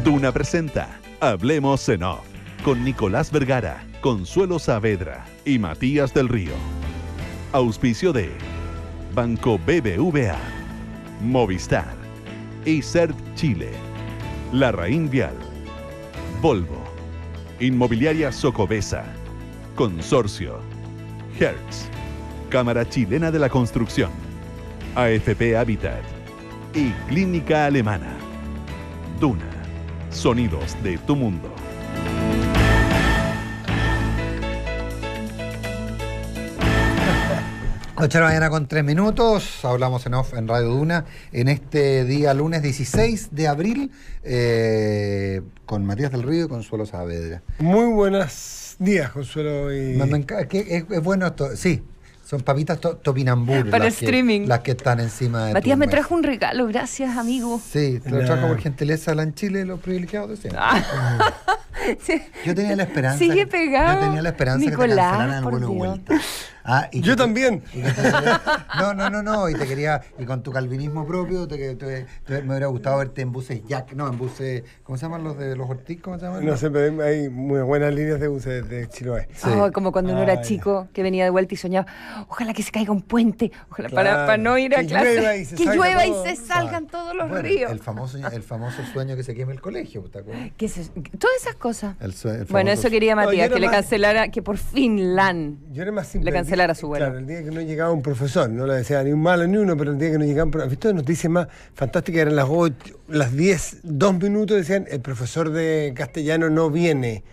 Duna presenta Hablemos en Off con Nicolás Vergara, Consuelo Saavedra y Matías del Río. Auspicio de Banco BBVA, Movistar, Cert Chile, Larraín Vial, Volvo, Inmobiliaria Socobesa, Consorcio, Hertz, Cámara Chilena de la Construcción, AFP Habitat y Clínica Alemana. Duna, sonidos de tu mundo. Ocho de la mañana con 3 minutos, hablamos en off en Radio Duna en este día lunes 16 de abril con Matías del Río y Consuelo Saavedra. Muy buenos días, Consuelo. Es bueno esto, sí, son papitas topinambur para streaming. Las que están encima de Matías me trajo un regalo, gracias amigo. Sí, te lo trajo por gentileza en Chile, los privilegiados de siempre. Sí. Yo tenía la esperanza. Sigue pegado. Yo tenía la esperanza Nicolás, que te cancelaran el vuelo de vuelta. Yo también. No, y te quería, y con tu calvinismo propio, me hubiera gustado verte en buses en buses, ¿cómo se llaman los de los Ortiz? ¿Cómo se llaman? No sé, pero hay muy buenas líneas de buses de Chiloé. Sí. Como cuando uno era chico, que venía de vuelta y soñaba, ojalá que se caiga un puente, ojalá para no ir a clase. Que llueva y se salgan todos los ríos. El famoso sueño que se queme el colegio, ¿te acuerdas? Todas esas cosas. Bueno, eso quería Matías, que le cancelara, que por fin yo era más simple. Le cancelara su vuelo. Claro, el día que no llegaba un profesor, no le decía ni un malo ni uno, pero el día que no llegaba un profesor, ¿viste? Noticias más fantásticas eran las 8, las 10, 2 minutos, decían, el profesor de castellano no viene,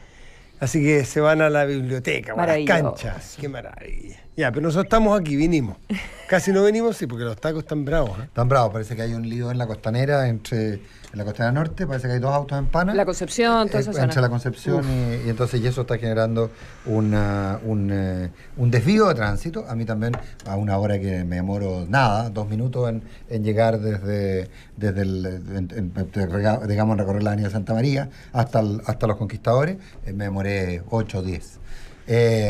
así que se van a la biblioteca, o a las canchas. Qué maravilla. Ya, pero nosotros estamos aquí, vinimos. Casi no venimos, sí, porque los tacos están bravos. Están bravos, parece que hay un lío en la costanera, en la costanera norte, parece que hay 2 autos en pana. La Concepción, toda esa zona. Entre la Concepción y entonces eso está generando un desvío de tránsito. A mí también, a una hora que me demoro 2 minutos en llegar desde digamos, recorrer la avenida Santa María hasta los Conquistadores, me demoré 8 o 10.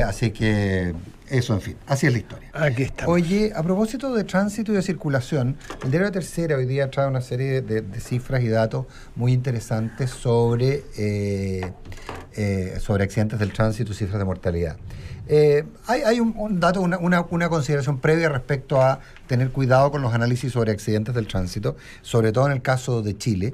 Así que eso, en fin, así es la historia. Aquí estamos. Oye, a propósito de tránsito y de circulación, el diario La Tercera hoy día trae una serie de cifras y datos muy interesantes sobre accidentes del tránsito y cifras de mortalidad. Hay un dato, una consideración previa respecto a tener cuidado con los análisis sobre accidentes del tránsito, sobre todo en el caso de Chile,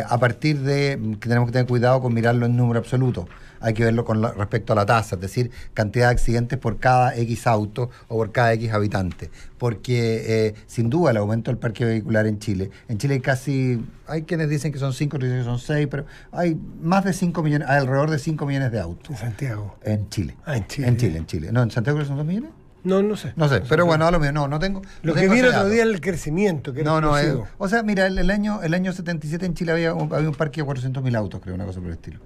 a partir de que tenemos que tener cuidado con mirarlo en número absoluto. Hay que verlo respecto a la tasa, es decir, cantidad de accidentes por cada X auto o por cada X habitante. Porque, sin duda, el aumento del parque vehicular en Chile hay quienes dicen que son 5, otros dicen que son 6, pero hay más de 5 millones, hay alrededor de 5 millones de autos. ¿En Santiago? En Chile. En Chile. En Chile. ¿No, en Santiago creo que son 2 millones? No sé. No sé, pero bueno, a lo mismo, no tengo. Lo que vi el otro día es el crecimiento. Que o sea, mira, el año 77 en Chile había un parque de 400.000 autos, creo, una cosa por el estilo.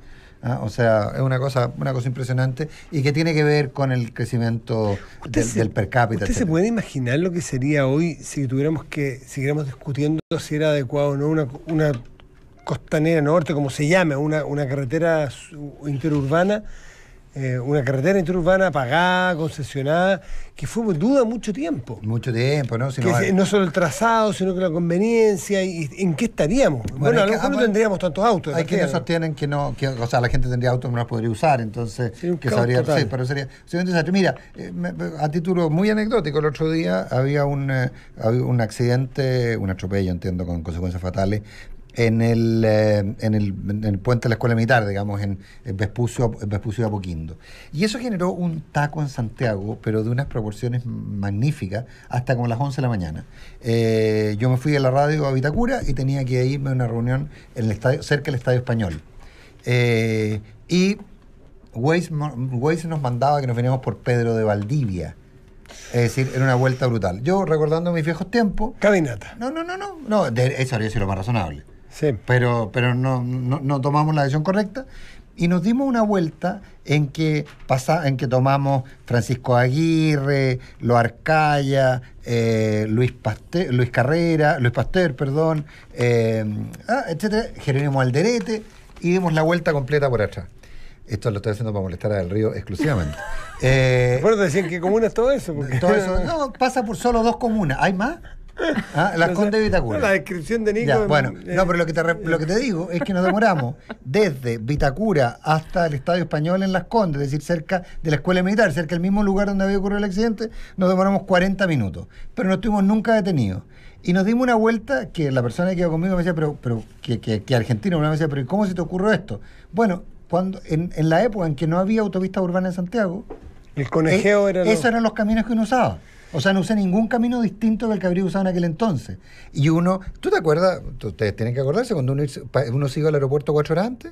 O sea, es una cosa impresionante y que tiene que ver con el crecimiento del per cápita. ¿Usted se puede imaginar lo que sería hoy si siguiéramos discutiendo si era adecuado o no una costanera norte, como se llame, una carretera interurbana? Una carretera interurbana pagada, concesionada, que fue duda mucho tiempo. Mucho tiempo, ¿no? No solo el trazado, sino que la conveniencia, y ¿en qué estaríamos? Bueno, a lo mejor no tendríamos tantos autos. Hay quienes sostienen que no, o sea, la gente tendría autos que no las podría usar, entonces, que sabría, sí, pero sería un desastre. Mira, a título muy anecdótico, el otro día había un accidente, un atropello, entiendo, con consecuencias fatales, en el puente de la Escuela Militar, digamos, en Vespucio y Apoquindo. Y eso generó un taco en Santiago, pero de unas proporciones magníficas, hasta como las 11 de la mañana. Yo me fui a la radio a Vitacura y tenía que irme a una reunión en el estadio, cerca del Estadio Español. Y Waze nos mandaba que nos veníamos por Pedro de Valdivia. Es decir, era una vuelta brutal. Yo, recordando mis viejos tiempos... Caminata. No, eso habría sido lo más razonable. Sí. Pero no tomamos la decisión correcta y nos dimos una vuelta en que tomamos Francisco Aguirre, Lo Arcaya, Luis Pasteur, etcétera, Jerónimo Alderete, y dimos la vuelta completa por atrás. Esto lo estoy haciendo para molestar a Del Río exclusivamente. Bueno, te decían que comuna es todo eso. Todo eso, no, pasa por solo 2 comunas. ¿Hay más? Las Condes de Vitacura. La descripción de Nico. Ya, bueno, no, pero lo que te digo es que nos demoramos desde Vitacura hasta el Estadio Español en Las Condes, es decir, cerca de la escuela militar, cerca del mismo lugar donde había ocurrido el accidente, nos demoramos 40 minutos. Pero no estuvimos nunca detenidos. Y nos dimos una vuelta que la persona que iba conmigo me decía, pero que argentino, me decía, pero ¿y cómo se te ocurrió esto? Bueno, cuando en la época en que no había autopista urbana en Santiago, el conejeo esos eran los caminos que uno usaba. O sea, no usé ningún camino distinto del que habría usado en aquel entonces. Y ¿tú te acuerdas? Ustedes tienen que acordarse cuando uno se iba al aeropuerto 4 horas antes.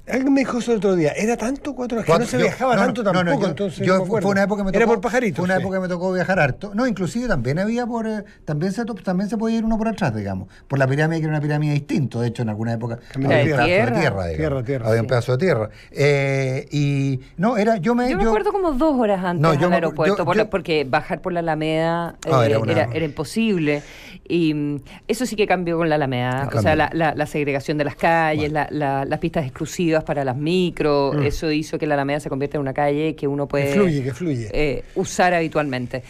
Alguien me dijo eso el otro día. ¿Era tanto 4 horas? Que no se viajaba tanto tampoco. Entonces fue una época que me tocó. Era por Pajarito. Fue una época que me tocó viajar harto. No, inclusive también había también se podía ir uno por atrás, digamos. Por la pirámide, que era una pirámide distinta. De hecho, en alguna época había un pedazo de tierra, digamos. Tierra. Había un pedazo de tierra. Yo me acuerdo como 2 horas antes del aeropuerto, porque bajar por la Alameda era imposible. Y eso sí que cambió con la Alameda. O sea, la segregación de las calles, las pistas exclusivas para las micro, eso hizo que la Alameda se convierta en una calle que uno puede que fluye. Usar habitualmente.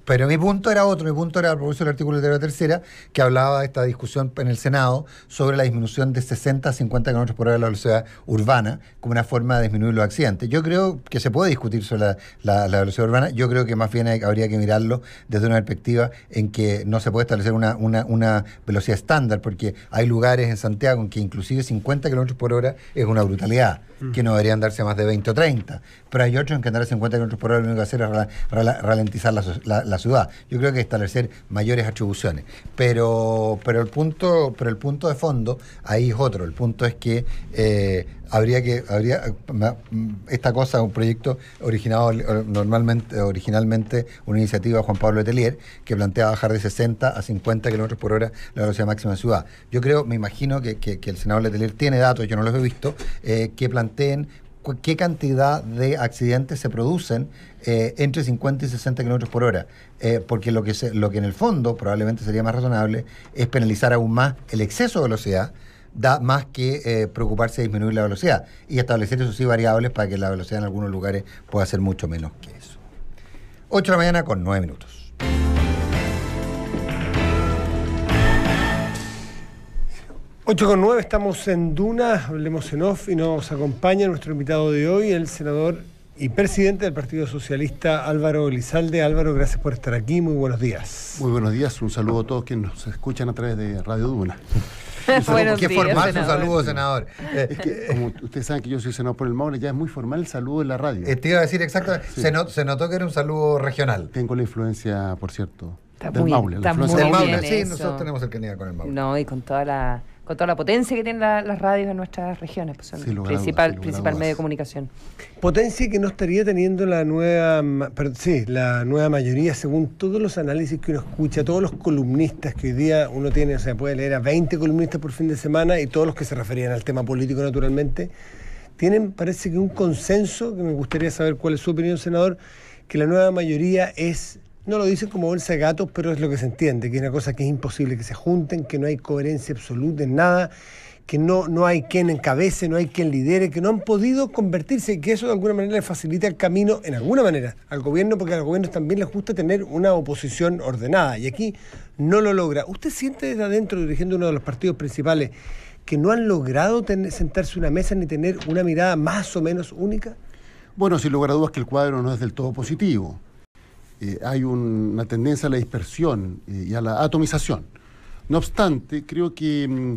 Pero mi punto era otro, mi punto era a propósito del artículo de la tercera, que hablaba de esta discusión en el Senado sobre la disminución de 60 a 50 km por hora de la velocidad urbana como una forma de disminuir los accidentes. Yo creo que se puede discutir sobre la velocidad urbana, yo creo que más bien habría que mirarlo desde una perspectiva en que no se puede establecer una velocidad estándar, porque hay lugares en Santiago en que inclusive 50 km por hora es una brutalidad, que no deberían darse más de 20 o 30, pero hay otros en que andar a 50 km por hora lo único que hacer es ralentizar la ciudad. Yo creo que establecer mayores atribuciones. Pero el punto de fondo ahí es otro. El punto es que esta cosa, un proyecto originalmente una iniciativa de Juan Pablo Letelier, que plantea bajar de 60 a 50 km por hora la velocidad máxima de ciudad. Yo me imagino que el senador Letelier tiene datos, yo no los he visto, que planteen qué cantidad de accidentes se producen entre 50 y 60 kilómetros por hora. Porque lo que en el fondo probablemente sería más razonable es penalizar aún más el exceso de velocidad, más que preocuparse de disminuir la velocidad y establecer, eso sí, variables para que la velocidad en algunos lugares pueda ser mucho menos que eso. 8 de la mañana con 9 minutos. Ocho con 9, estamos en Duna, hablemos en off, y nos acompaña nuestro invitado de hoy, el senador y presidente del Partido Socialista, Álvaro Elizalde. Álvaro, gracias por estar aquí, muy buenos días. Muy buenos días, un saludo a todos quienes nos escuchan a través de Radio Duna. Qué formal su saludo, senador. Es que, como ustedes saben que yo soy senador por el Maule, ya es muy formal el saludo en la radio. Te iba a decir exactamente, sí. Se notó que era un saludo regional. Tengo la influencia, por cierto, del Maule. Del Maule, sí, nosotros tenemos cercanía con el Maule. No, y con toda la potencia que tienen las radios en nuestras regiones, pues son el principal medio de comunicación. Potencia que no estaría teniendo la nueva mayoría, según todos los análisis que uno escucha, todos los columnistas que hoy día uno tiene, o sea, puede leer a 20 columnistas por fin de semana, y todos los que se referían al tema político, naturalmente, tienen, parece que un consenso, que me gustaría saber cuál es su opinión, senador, que la nueva mayoría es... No lo dicen como bolsa de gatos, pero es lo que se entiende, que es una cosa que es imposible que se junten, que no hay coherencia absoluta en nada, que no hay quien encabece, no hay quien lidere, que no han podido convertirse, y que eso de alguna manera le facilita el camino, en alguna manera, al gobierno, porque a los gobiernos también les gusta tener una oposición ordenada, y aquí no lo logra. ¿Usted siente desde adentro, dirigiendo uno de los partidos principales, que no han logrado sentarse a una mesa ni tener una mirada más o menos única? Bueno, sin lugar a dudas que el cuadro no es del todo positivo. Hay una tendencia a la dispersión y a la atomización. No obstante, creo que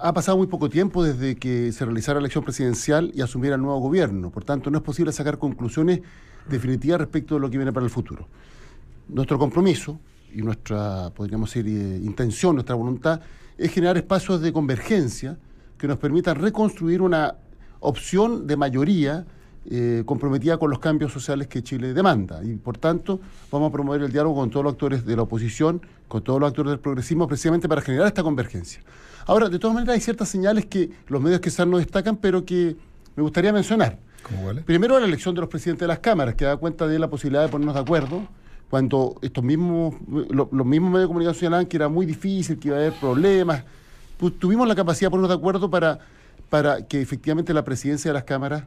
ha pasado muy poco tiempo desde que se realizara la elección presidencial y asumiera el nuevo gobierno. Por tanto, no es posible sacar conclusiones definitivas respecto de lo que viene para el futuro. Nuestro compromiso y nuestra, podríamos decir, intención, nuestra voluntad, es generar espacios de convergencia que nos permitan reconstruir una opción de mayoría comprometida con los cambios sociales que Chile demanda, y por tanto vamos a promover el diálogo con todos los actores de la oposición, con todos los actores del progresismo, precisamente para generar esta convergencia. Ahora, de todas maneras, hay ciertas señales que los medios quizás no destacan, pero que me gustaría mencionar. ¿Cómo vale? Primero, la elección de los presidentes de las cámaras, que da cuenta de la posibilidad de ponernos de acuerdo, cuando los mismos medios de comunicación señalaban que era muy difícil, que iba a haber problemas. Pues tuvimos la capacidad de ponernos de acuerdo para que efectivamente la presidencia de las cámaras,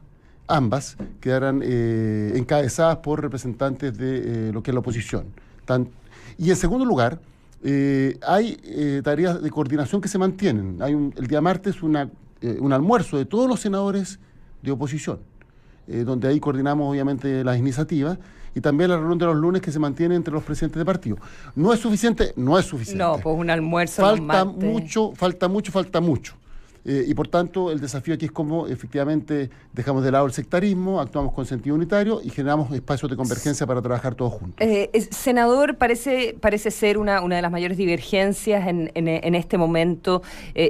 ambas, quedaran encabezadas por representantes de lo que es la oposición. Y en segundo lugar, hay tareas de coordinación que se mantienen. El día martes un almuerzo de todos los senadores de oposición, donde ahí coordinamos obviamente las iniciativas, y también la reunión de los lunes que se mantiene entre los presidentes de partido. ¿No es suficiente? No es suficiente. No, pues un almuerzo. Falta mucho. Y por tanto, el desafío aquí es cómo efectivamente dejamos de lado el sectarismo, actuamos con sentido unitario y generamos espacios de convergencia para trabajar todos juntos. Senador, parece ser una de las mayores divergencias en este momento,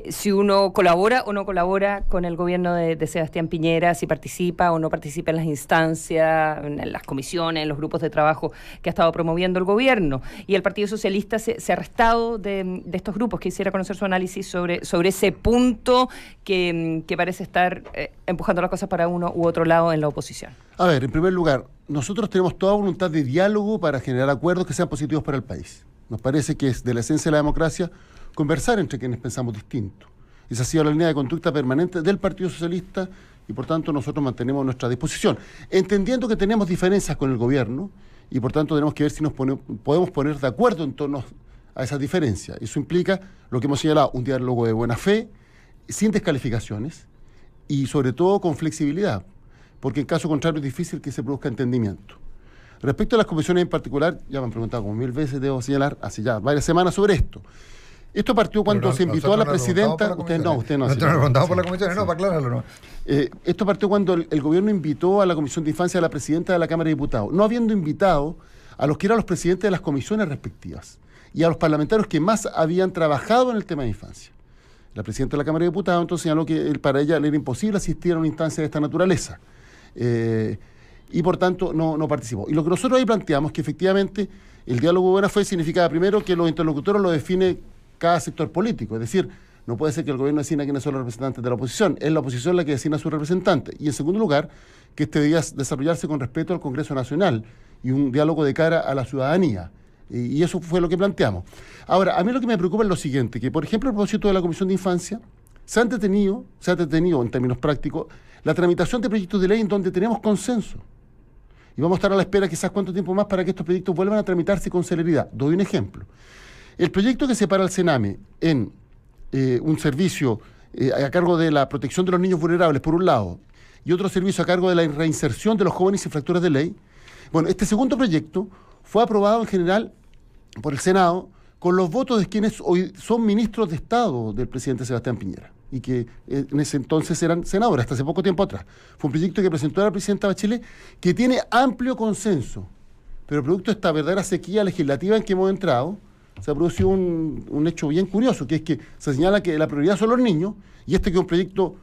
si uno colabora o no colabora con el gobierno de Sebastián Piñera, si participa o no participa en las instancias, en las comisiones, en los grupos de trabajo que ha estado promoviendo el gobierno. Y el Partido Socialista se ha restado de estos grupos. Quisiera conocer su análisis sobre ese punto que parece estar empujando las cosas para uno u otro lado en la oposición. A ver, en primer lugar, nosotros tenemos toda voluntad de diálogo para generar acuerdos que sean positivos para el país. Nos parece que es de la esencia de la democracia conversar entre quienes pensamos distinto. Esa ha sido la línea de conducta permanente del Partido Socialista y por tanto nosotros mantenemos nuestra disposición, entendiendo que tenemos diferencias con el gobierno y por tanto tenemos que ver si nos podemos poner de acuerdo en torno a esas diferencias. Eso implica lo que hemos señalado, un diálogo de buena fe, sin descalificaciones y sobre todo con flexibilidad, porque en caso contrario es difícil que se produzca entendimiento. Respecto a las comisiones en particular, ya me han preguntado como 1000 veces, debo señalar, hace ya varias semanas sobre esto. Esto partió cuando se invitó a la presidenta... Usted no. Nosotros nos preguntamos por la comisión, no, para aclararlo, no. Esto partió cuando el gobierno invitó a la Comisión de Infancia a la presidenta de la Cámara de Diputados, no habiendo invitado a los que eran los presidentes de las comisiones respectivas y a los parlamentarios que más habían trabajado en el tema de infancia. La presidenta de la Cámara de Diputados entonces señaló que para ella le era imposible asistir a una instancia de esta naturaleza y por tanto no participó. Y lo que nosotros ahí planteamos es que efectivamente el diálogo de buena fe significaba primero que los interlocutores lo define cada sector político, es decir, no puede ser que el gobierno decida quiénes son los representantes de la oposición, es la oposición la que designa a sus representantes. Y en segundo lugar, que este debía desarrollarse con respeto al Congreso Nacional y un diálogo de cara a la ciudadanía. Y eso fue lo que planteamos. Ahora, a mí lo que me preocupa es lo siguiente, que por ejemplo a propósito de la Comisión de Infancia, se ha detenido en términos prácticos la tramitación de proyectos de ley en donde tenemos consenso. Y vamos a estar a la espera quizás cuánto tiempo más para que estos proyectos vuelvan a tramitarse con celeridad. Doy un ejemplo. El proyecto que separa al Sename en un servicio a cargo de la protección de los niños vulnerables, por un lado, y otro servicio a cargo de la reinserción de los jóvenes infractores de ley. Bueno, este segundo proyecto fue aprobado en general por el Senado con los votos de quienes hoy son ministros de Estado del presidente Sebastián Piñera y que en ese entonces eran senadores, hasta hace poco tiempo atrás. Fue un proyecto que presentó la presidenta Bachelet que tiene amplio consenso, pero producto de esta verdadera sequía legislativa en que hemos entrado, se ha producido un hecho bien curioso, que es que se señala que la prioridad son los niños y que es un proyecto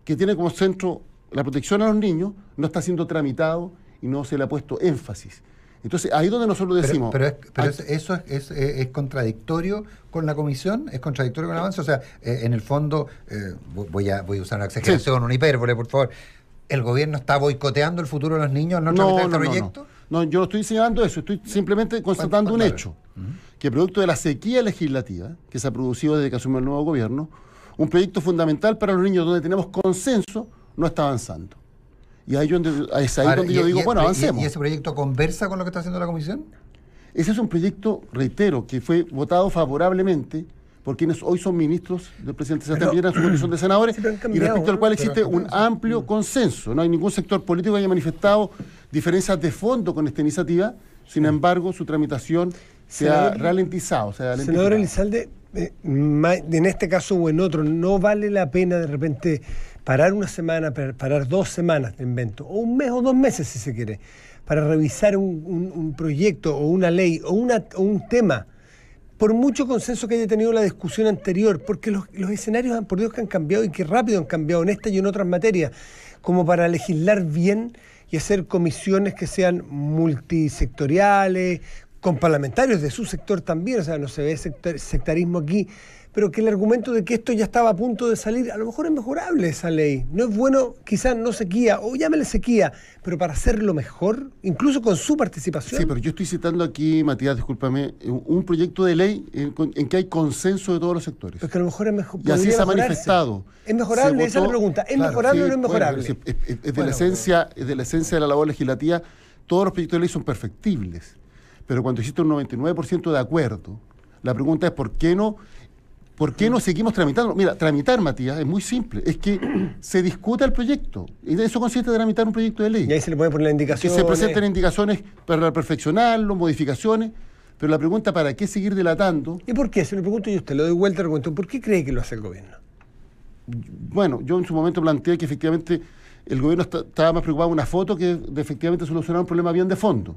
que tiene como centro la protección a los niños, no está siendo tramitado y no se le ha puesto énfasis. Entonces, ahí es donde nosotros decimos... Pero eso es contradictorio con la comisión, es contradictorio con el avance. O sea, en el fondo, voy a usar una exageración, una hipérbole, por favor. ¿El gobierno está boicoteando el futuro de los niños al no tramitar este proyecto? No, yo no estoy señalando eso, estoy simplemente constatando un hecho, que producto de la sequía legislativa que se ha producido desde que asumió el nuevo gobierno, un proyecto fundamental para los niños donde tenemos consenso no está avanzando. Y ahí es ahí donde yo digo, bueno, avancemos. ¿Y ese proyecto conversa con lo que está haciendo la comisión? Ese es un proyecto, reitero, que fue votado favorablemente por quienes hoy son ministros del presidente Sebastián Piñera en su condición de senadores, y respecto al cual existe un amplio consenso. No hay ningún sector político que haya manifestado diferencias de fondo con esta iniciativa, sin embargo, su tramitación se ha ralentizado. Senador Elizalde, en este caso o en otro, ¿no vale la pena de repente parar una semana, parar 2 semanas de invento, o un mes o 2 meses si se quiere, para revisar un proyecto o una ley o un tema, por mucho consenso que haya tenido la discusión anterior, porque los escenarios, por Dios, que han cambiado y que rápido han cambiado en esta y en otras materias, como para legislar bien y hacer comisiones que sean multisectoriales, con parlamentarios de su sector también, o sea, no se ve sectarismo aquí, pero que el argumento de que esto ya estaba a punto de salir, a lo mejor es mejorable esa ley. No es bueno, quizás no sequía, o llámele sequía, pero para hacerlo mejor, incluso con su participación. Sí, pero yo estoy citando aquí, Matías, discúlpame, un proyecto de ley en que hay consenso de todos los sectores. Pero que a lo mejor es mejor. Y así se ha manifestado. ¿Es mejorable? Esa es la pregunta. ¿Es mejorable o no es mejorable? Bueno, es de la esencia de la labor legislativa. Todos los proyectos de ley son perfectibles. pero cuando existe un 99% de acuerdo, la pregunta es ¿por qué no seguimos tramitando? Mira, tramitar, Matías, es muy simple. Es que se discuta el proyecto. Y de eso consiste tramitar un proyecto de ley. Y ahí se le puede poner la indicación. Que se presenten indicaciones para perfeccionarlo, modificaciones. Pero la pregunta, ¿para qué seguir dilatando? ¿Y por qué? Se lo pregunto yo a usted, lo doy vuelta, le pregunto, ¿por qué cree que lo hace el gobierno? Bueno, yo en su momento planteé que efectivamente el gobierno estaba más preocupado en una foto que de efectivamente solucionar un problema bien de fondo.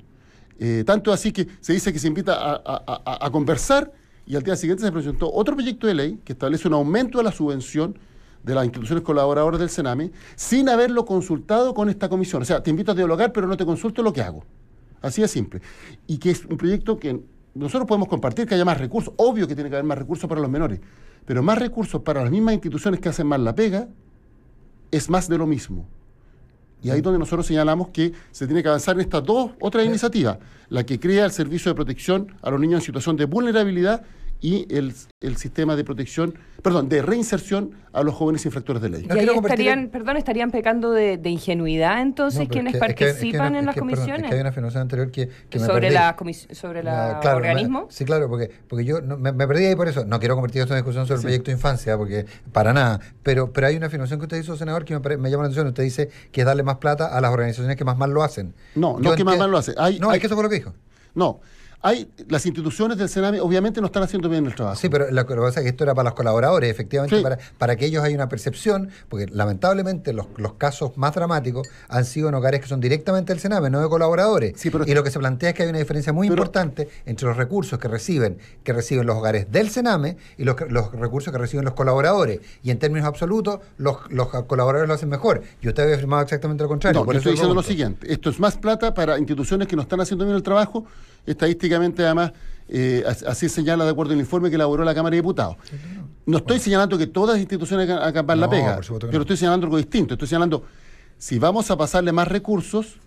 Tanto así que se dice que se invita a conversar, y al día siguiente se presentó otro proyecto de ley que establece un aumento de la subvención de las instituciones colaboradoras del Sename sin haberlo consultado con esta comisión. O sea, te invito a dialogar, pero no te consulto lo que hago. Así de simple. Y que es un proyecto que nosotros podemos compartir, que haya más recursos. Obvio que tiene que haber más recursos para los menores, pero más recursos para las mismas instituciones que hacen mal la pega es más de lo mismo. Y ahí es donde nosotros señalamos que se tiene que avanzar en estas dos otras iniciativas, la que crea el servicio de protección a los niños en situación de vulnerabilidad y el sistema de protección, de reinserción a los jóvenes infractores de ley. ¿Y ahí estarían pecando de ingenuidad entonces quienes participan en las comisiones? Es que hay una afirmación anterior que sobre el organismo. Sí, claro, porque yo me perdí ahí por eso. No quiero convertir esto en discusión sobre el proyecto de infancia, porque para nada. Pero hay una afirmación que usted hizo, senador, que me llama la atención. Usted dice que es darle más plata a las organizaciones que más mal lo hacen. No que más mal lo hacen. Es que eso fue lo que dijo. No. Las instituciones del Sename obviamente no están haciendo bien el trabajo. Sí, pero lo que pasa es que esto era para los colaboradores, efectivamente, sí. para que ellos haya una percepción, porque lamentablemente los casos más dramáticos han sido en hogares que son directamente del Sename, no de colaboradores. Sí, y lo que se plantea es que hay una diferencia muy importante entre los recursos que reciben los hogares del Sename y los recursos que reciben los colaboradores. Y en términos absolutos, los colaboradores lo hacen mejor. Y usted había afirmado exactamente lo contrario. No, yo estoy diciendo lo siguiente. Esto es más plata para instituciones que no están haciendo bien el trabajo. Estadísticamente, además, así señala de acuerdo al informe que elaboró la Cámara de Diputados. No estoy señalando que todas las instituciones hagan mal la pega, pero estoy señalando algo distinto. Estoy señalando, si vamos a pasarle más recursos,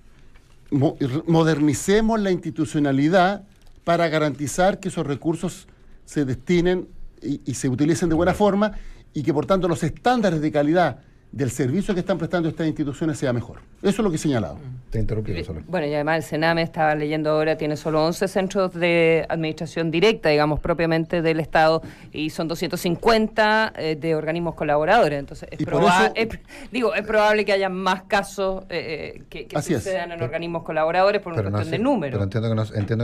modernicemos la institucionalidad para garantizar que esos recursos se destinen y se utilicen de buena forma y que, por tanto, los estándares de calidad del servicio que están prestando estas instituciones sea mejor. Eso es lo que he señalado. Te interrumpí, solo. Bueno, y además el Sename, estaba leyendo ahora, tiene solo 11 centros de administración directa, digamos, propiamente del Estado, y son 250 de organismos colaboradores. Entonces, es probable que haya más casos que sucedan en organismos colaboradores por una cuestión de número. Pero entiendo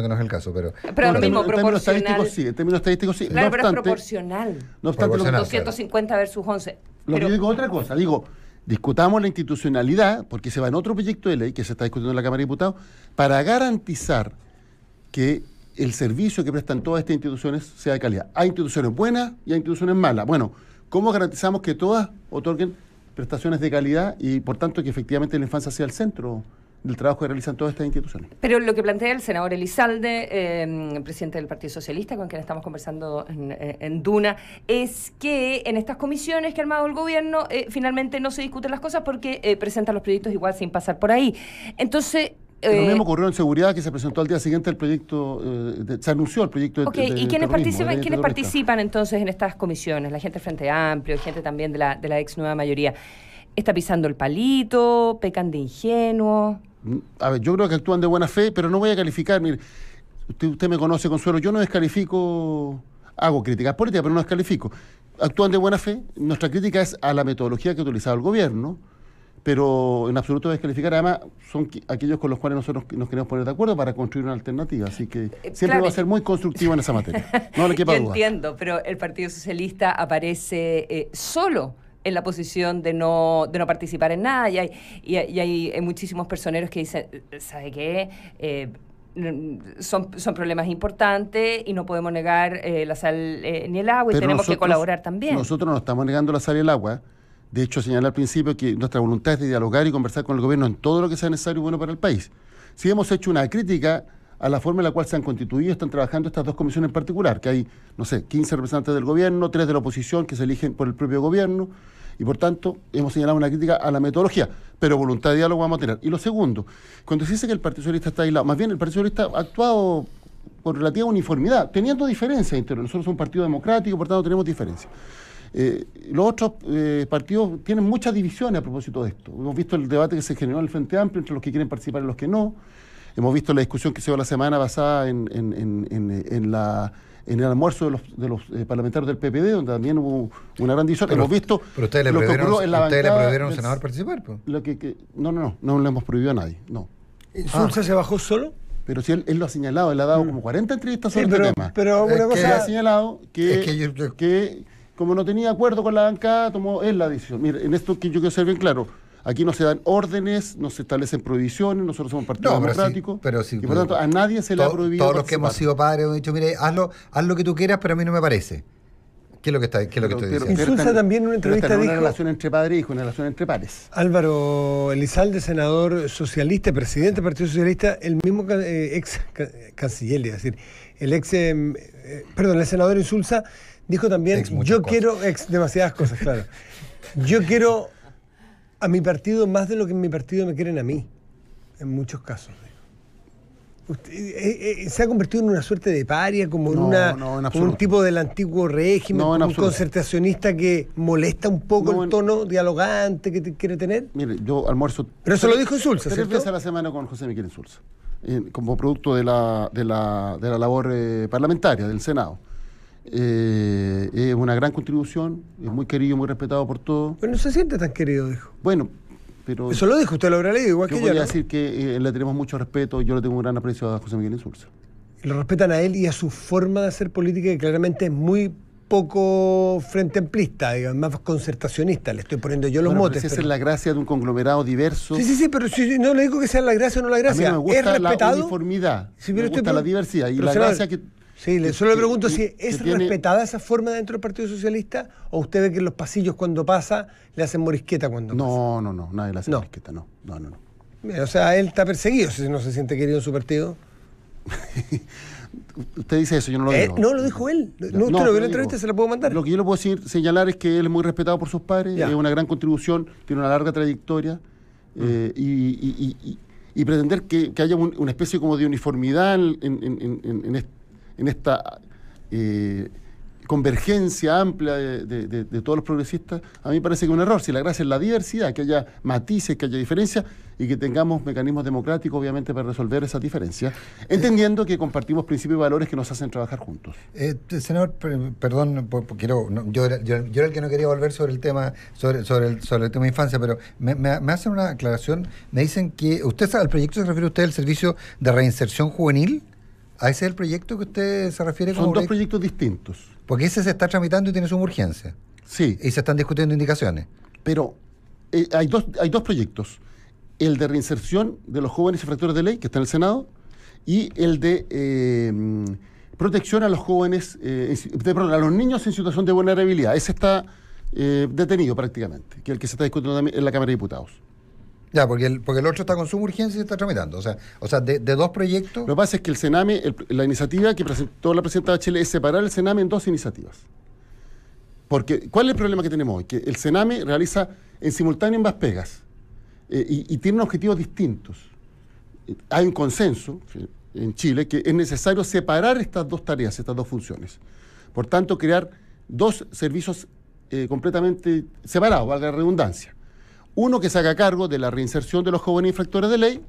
que no es el caso. Pero lo mismo, proporcional. En términos estadísticos, sí. Claro, pero es proporcional. No obstante, los 250 versus 11. Lo que yo digo otra cosa, discutamos la institucionalidad, porque se va en otro proyecto de ley que se está discutiendo en la Cámara de Diputados, para garantizar que el servicio que prestan todas estas instituciones sea de calidad. Hay instituciones buenas y hay instituciones malas. Bueno, ¿cómo garantizamos que todas otorguen prestaciones de calidad y, por tanto, que efectivamente la infancia sea el centro del trabajo que realizan todas estas instituciones? Pero lo que plantea el senador Elizalde, presidente del Partido Socialista, con quien estamos conversando en Duna, es que en estas comisiones que ha armado el gobierno finalmente no se discuten las cosas porque presentan los proyectos igual sin pasar por ahí. Entonces... Lo mismo ocurrió en seguridad, que se presentó al día siguiente el proyecto, se anunció el proyecto ¿Y quiénes participan entonces en estas comisiones? La gente del Frente Amplio, gente también de la ex nueva mayoría. ¿Está pisando el palito? ¿Pecan de ingenuos? A ver, yo creo que actúan de buena fe, pero no voy a calificar. Mire, usted me conoce, Consuelo, yo no descalifico, hago críticas políticas, pero no descalifico. Actúan de buena fe. Nuestra crítica es a la metodología que ha utilizado el gobierno, pero en absoluto descalificar. Además, son aquellos con los cuales nosotros nos queremos poner de acuerdo para construir una alternativa. Así que siempre va a ser muy constructivo en esa materia. No le quepa duda. Yo entiendo, pero el Partido Socialista aparece solo en la posición de no participar en nada, y hay muchísimos personeros que dicen, ¿sabe qué? Son problemas importantes y no podemos negar la sal ni el agua, y tenemos que colaborar también. Nosotros no estamos negando la sal y el agua. De hecho, señalé al principio que nuestra voluntad es de dialogar y conversar con el gobierno en todo lo que sea necesario y bueno para el país. Sí hemos hecho una crítica a la forma en la cual se han constituido y están trabajando estas dos comisiones en particular, que hay, 15 representantes del gobierno, 3 de la oposición que se eligen por el propio gobierno, y por tanto hemos señalado una crítica a la metodología, pero voluntad de diálogo vamos a tener. Y lo segundo, cuando se dice que el Partido Socialista está aislado, más bien el Partido Socialista ha actuado con relativa uniformidad, teniendo diferencias interiores. Nosotros somos un partido democrático, por tanto tenemos diferencias. Los otros partidos tienen muchas divisiones a propósito de esto. Hemos visto el debate que se generó en el Frente Amplio entre los que quieren participar y los que no. Hemos visto la discusión que se dio la semana pasada en el almuerzo de los parlamentarios del PPD, donde también hubo una gran discusión. Hemos visto. Pero ustedes le prohibieron a un senador participar, pues. No le hemos prohibido a nadie, no. ¿Sulza se bajó solo? Pero si él lo ha señalado, él ha dado como 40 entrevistas sobre este tema. Pero una cosa ha señalado que como no tenía acuerdo con la bancada, tomó él la decisión. Mire, en esto que yo quiero ser bien claro, aquí no se dan órdenes, no se establecen prohibiciones, nosotros somos un partido democrático, y por tanto a nadie se le ha prohibido todos los que hemos sido padres hemos dicho, mire, haz lo que tú quieras, pero a mí no me parece. ¿Qué es lo que estoy diciendo? Insulza también en una entrevista dijo... una relación entre padre e hijo, una relación entre pares. Álvaro Elizalde, senador socialista, presidente del Partido Socialista, el mismo ex canciller, es decir, el senador Insulza dijo también, demasiadas cosas, claro. Yo quiero a mi partido más de lo que en mi partido me quieren a mí, en muchos casos. Se ha convertido en una suerte de paria, como un tipo del antiguo régimen, un concertacionista que molesta un poco el tono dialogante que quiere tener. Mire, yo almuerzo... Pero eso lo dijo Insulza, ¿cierto? 3 veces a la semana con José Miguel Insulza, como producto de la labor parlamentaria del Senado. Es una gran contribución, es muy querido, muy respetado por todos. Pero no se siente tan querido, dijo. Bueno, pero... Eso lo dijo, usted lo habrá leído, igual que yo. Yo podría decir que le tenemos mucho respeto, yo le tengo un gran aprecio a José Miguel Insulza. Lo respetan a él y a su forma de hacer política, que claramente es muy poco frente amplista, digamos, más concertacionista, le estoy poniendo yo los motes. Esa es la gracia de un conglomerado diverso. Sí, pero si no le digo que sea la gracia o no la gracia. A mí me gusta ¿Es respetado? La uniformidad, me gusta la diversidad y la gracia que... Sí, solo le pregunto si es respetada esa forma dentro del Partido Socialista, o usted ve que en los pasillos cuando pasa le hacen morisqueta cuando pasa. No, nadie le hace morisqueta, no. O sea, él está perseguido si no se siente querido en su partido. Usted dice eso, yo no lo digo. No, lo dijo él. Usted lo vio en la entrevista, se la puedo mandar. Lo que yo le puedo señalar es que él es muy respetado por sus padres, es una gran contribución, tiene una larga trayectoria, y pretender que haya una especie como de uniformidad en esta convergencia amplia de todos los progresistas, a mí me parece que es un error. Si la gracia es la diversidad, que haya matices, que haya diferencias y que tengamos mecanismos democráticos, obviamente, para resolver esas diferencias, entendiendo que compartimos principios y valores que nos hacen trabajar juntos. Senador, perdón, yo era el que no quería volver sobre el tema sobre el tema de infancia, pero me hacen una aclaración. Me dicen que usted sabe, al proyecto se refiere usted al servicio de reinserción juvenil. ¿A ese es el proyecto que usted se refiere? Son dos proyectos distintos. Porque ese se está tramitando y tiene suma urgencia. Sí. Y se están discutiendo indicaciones. Pero hay dos proyectos. El de reinserción de los jóvenes infractores de ley, que está en el Senado, y el de protección a los jóvenes, a los niños en situación de vulnerabilidad. Ese está detenido prácticamente, que es el que se está discutiendo también en la Cámara de Diputados. Ya, porque el otro está con suma urgencia y se está tramitando. O sea, de dos proyectos... Lo que pasa es que el Sename, la iniciativa que presentó la presidenta Bachelet es separar el Sename en dos iniciativas. Porque, ¿cuál es el problema que tenemos hoy? Que el Sename realiza en simultáneo ambas pegas y tiene objetivos distintos. Hay un consenso en Chile que es necesario separar estas dos tareas, estas dos funciones. Por tanto, crear dos servicios completamente separados, valga la redundancia. Uno que se haga cargo de la reinserción de los jóvenes infractores de ley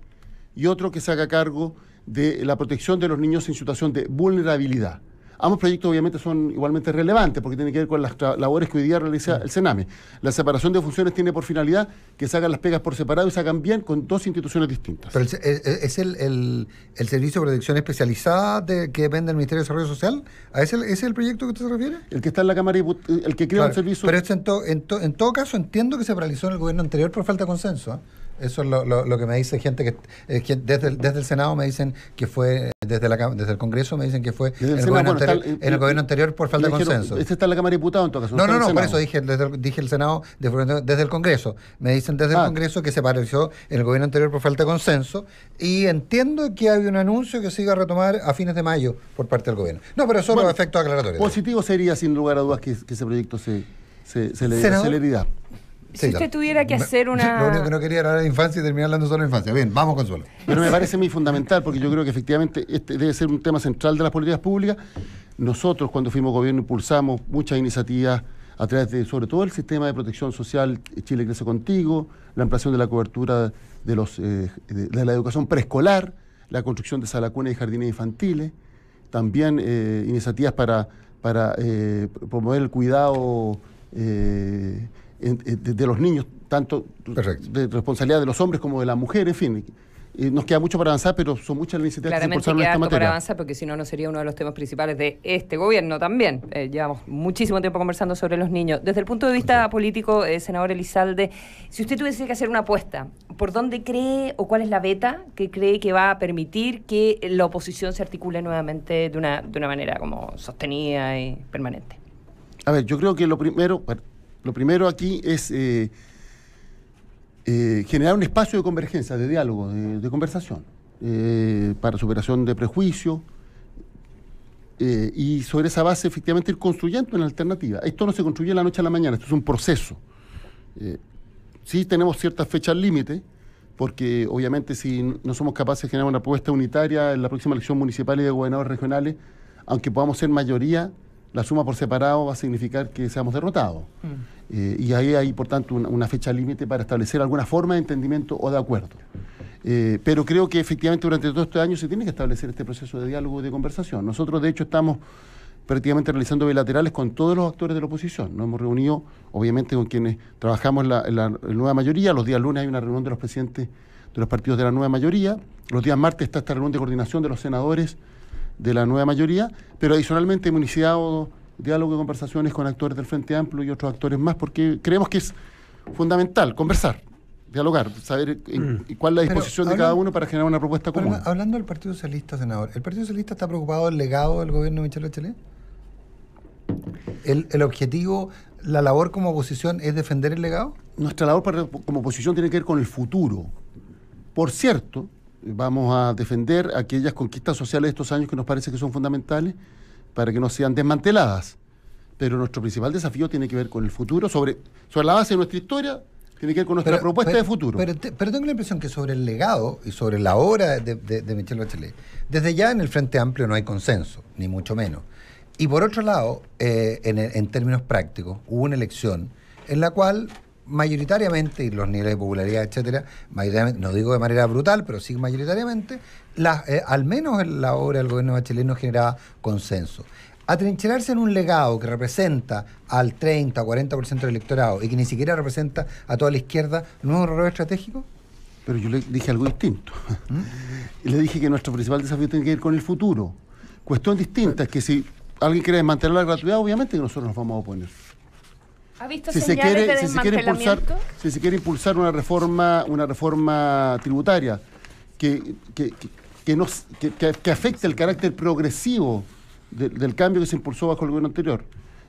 y otro que se haga cargo de la protección de los niños en situación de vulnerabilidad. Ambos proyectos obviamente son igualmente relevantes porque tienen que ver con las labores que hoy día realiza el Sename. La separación de funciones tiene por finalidad que se hagan las pegas por separado y se hagan bien con dos instituciones distintas. ¿Pero es el servicio de protección especializada que depende del Ministerio de Desarrollo Social? ¿A ese es el proyecto que usted se refiere? El que está en la Cámara, el que crea un servicio... Pero esto en todo caso entiendo que se paralizó en el gobierno anterior por falta de consenso, ¿eh? Eso es lo que me dice gente que desde el Senado me dicen que fue, desde el Congreso me dicen que fue en el gobierno anterior por falta de consenso. Este está en la Cámara de Diputados en todo caso. No, por eso dije el Senado desde el Congreso. Me dicen desde el Congreso que se pareció en el gobierno anterior por falta de consenso y entiendo que hay un anuncio que se iba a retomar a fines de mayo por parte del gobierno. No, pero solo efectos aclaratorios. Positivo sería sin lugar a dudas que ese proyecto se le dé celeridad. Si usted tuviera que hacer una... Lo único que no quería era hablar de infancia y terminar hablando solo de infancia. Bien, vamos, Consuelo. Pero me parece muy fundamental, porque yo creo que efectivamente este debe ser un tema central de las políticas públicas. Nosotros, cuando fuimos gobierno, impulsamos muchas iniciativas a través de, sobre todo, el sistema de protección social Chile Crece Contigo, la ampliación de la cobertura de la educación preescolar, la construcción de salas-cunas y jardines infantiles, también iniciativas para promover el cuidado de los niños, tanto de responsabilidad de los hombres como de las mujeres, en fin. Nos queda mucho para avanzar, pero son muchas las iniciativas que se impulsaron en esta materia. Para avanzar, porque si no, no sería uno de los temas principales de este gobierno también. Llevamos muchísimo tiempo conversando sobre los niños. Desde el punto de vista político, senador Elizalde, si usted tuviese que hacer una apuesta, ¿por dónde cree o cuál es la beta que cree que va a permitir que la oposición se articule nuevamente de una manera como sostenida y permanente? A ver, yo creo que lo primero aquí es generar un espacio de convergencia, de diálogo, de conversación, para superación de prejuicios, y sobre esa base efectivamente ir construyendo una alternativa. Esto no se construye de la noche a la mañana, esto es un proceso. Sí tenemos ciertas fechas límite, porque obviamente si no somos capaces de generar una propuesta unitaria en la próxima elección municipal y de gobernadores regionales, aunque podamos ser mayoría, la suma por separado va a significar que seamos derrotados. Y ahí hay, por tanto, una fecha límite para establecer alguna forma de entendimiento o de acuerdo. Pero creo que efectivamente durante todos estos años se tiene que establecer este proceso de diálogo y de conversación. Nosotros, de hecho, estamos prácticamente realizando bilaterales con todos los actores de la oposición. Nos hemos reunido, obviamente, con quienes trabajamos en la nueva mayoría. Los días lunes hay una reunión de los presidentes de los partidos de la nueva mayoría. Los días martes está esta reunión de coordinación de los senadores de la nueva mayoría, pero adicionalmente hemos iniciado diálogo y conversaciones con actores del Frente Amplio y otros actores más, porque creemos que es fundamental conversar, dialogar, saber cuál es la disposición de cada uno para generar una propuesta común. Hablando del Partido Socialista, senador, ¿el Partido Socialista está preocupado del legado del gobierno de Michelle Bachelet? ¿El objetivo, la labor como oposición es defender el legado? Nuestra labor como oposición tiene que ver con el futuro. Por cierto, vamos a defender aquellas conquistas sociales de estos años que nos parece que son fundamentales para que no sean desmanteladas. Pero nuestro principal desafío tiene que ver con el futuro, sobre la base de nuestra historia, tiene que ver con nuestra propuesta de futuro. Pero tengo la impresión que sobre el legado y sobre la obra de Michelle Bachelet, desde ya en el Frente Amplio no hay consenso, ni mucho menos. Y por otro lado, en términos prácticos, hubo una elección en la cual mayoritariamente, y los niveles de popularidad, etcétera, no digo de manera brutal, pero sí mayoritariamente, al menos en la obra del gobierno de Bachelet no generaba consenso. Atrincherarse en un legado que representa al 30 o 40% del electorado y que ni siquiera representa a toda la izquierda, ¿no es un error estratégico? Pero yo le dije algo distinto. Y le dije que nuestro principal desafío tiene que ver con el futuro. Cuestión distinta es que si alguien quiere desmantelar la gratuidad, obviamente que nosotros nos vamos a oponer. ¿Ha visto señales de desmantelamiento? Si se quiere impulsar una reforma tributaria que afecte el carácter progresivo del cambio que se impulsó bajo el gobierno anterior,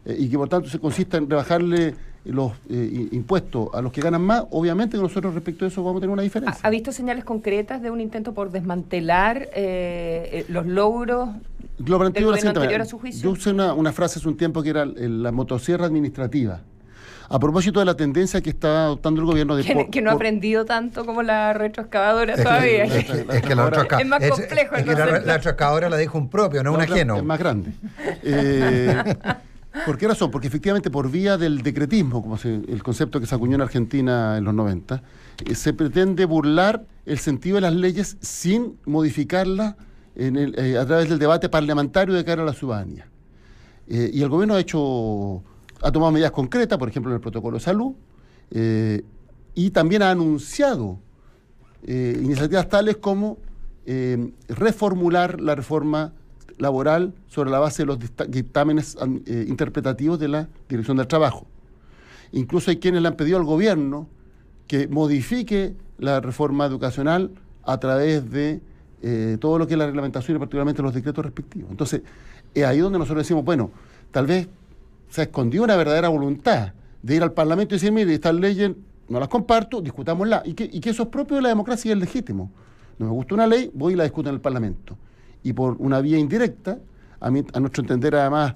y que por tanto se consista en rebajarle los impuestos a los que ganan más, obviamente que nosotros respecto a eso vamos a tener una diferencia. ¿Ha visto señales concretas de un intento por desmantelar los logros del gobierno anterior a su juicio? Yo usé una frase hace un tiempo que era la motosierra administrativa. A propósito de la tendencia que está adoptando el gobierno de... Que no ha aprendido tanto como la retroexcavadora todavía. Es que la retroexcavadora... Es más complejo. Es que la retroexcavadora la dijo un propio, no un ajeno. Es más grande. ¿Por qué razón? Porque efectivamente por vía del decretismo, como el concepto que se acuñó en Argentina en los 90, se pretende burlar el sentido de las leyes sin modificarlas a través del debate parlamentario de cara a la ciudadanía. Y el gobierno ha tomado medidas concretas, por ejemplo en el protocolo de salud, y también ha anunciado iniciativas tales como reformular la reforma laboral sobre la base de los dictámenes interpretativos de la Dirección del Trabajo. Incluso hay quienes le han pedido al gobierno que modifique la reforma educacional a través de todo lo que es la reglamentación y particularmente los decretos respectivos. Entonces, es ahí donde nosotros decimos, bueno, tal vez se ha escondido una verdadera voluntad de ir al Parlamento y decir, mire, estas leyes no las comparto, discutámoslas, y que eso es propio de la democracia y es legítimo. No me gusta una ley, voy y la discuto en el Parlamento. Y por una vía indirecta, a nuestro entender además,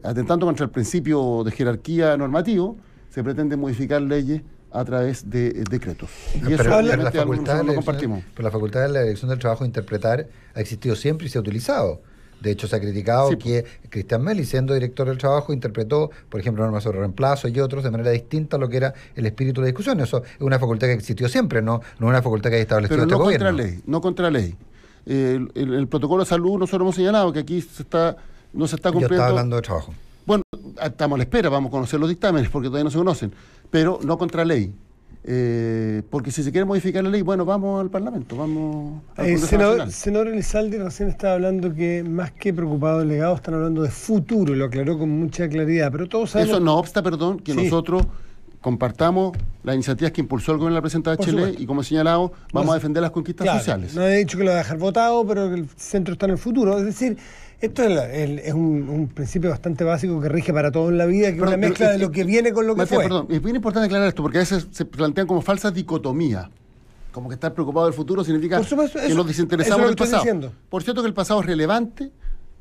atentando contra el principio de jerarquía normativo, se pretende modificar leyes a través de decretos. Y eso obviamente no compartimos. Pero la facultad de la Dirección del Trabajo de interpretar ha existido siempre y se ha utilizado. De hecho, se ha criticado que Cristian Meli, siendo director del trabajo, interpretó, por ejemplo, normas sobre reemplazo y otros de manera distinta a lo que era el espíritu de la discusión. Eso es una facultad que existió siempre, no es una facultad que haya establecido este gobierno. No contra ley. El protocolo de salud nosotros hemos señalado que aquí no se está cumpliendo. Yo estaba hablando de trabajo. Bueno, estamos a la espera, vamos a conocer los dictámenes porque todavía no se conocen, pero no contra ley. Porque si se quiere modificar la ley, bueno, vamos al Parlamento, vamos al senador Elizalde recién estaba hablando que más que preocupado del legado están hablando de futuro, y lo aclaró con mucha claridad, pero todos sabemos... Eso no obsta, perdón, que nosotros compartamos las iniciativas que impulsó el gobierno de la presidenta Bachelet y como he señalado, vamos a defender las conquistas sociales. No he dicho que lo va a dejar votado, pero que el centro está en el futuro, es decir... Esto es un principio bastante básico que rige para todo en la vida, que es una mezcla de lo que viene con lo que fue. Perdón, es bien importante aclarar esto, porque a veces se plantean como falsas dicotomías. Como que estar preocupado del futuro significa que nos desinteresamos del pasado. Por cierto que el pasado es relevante,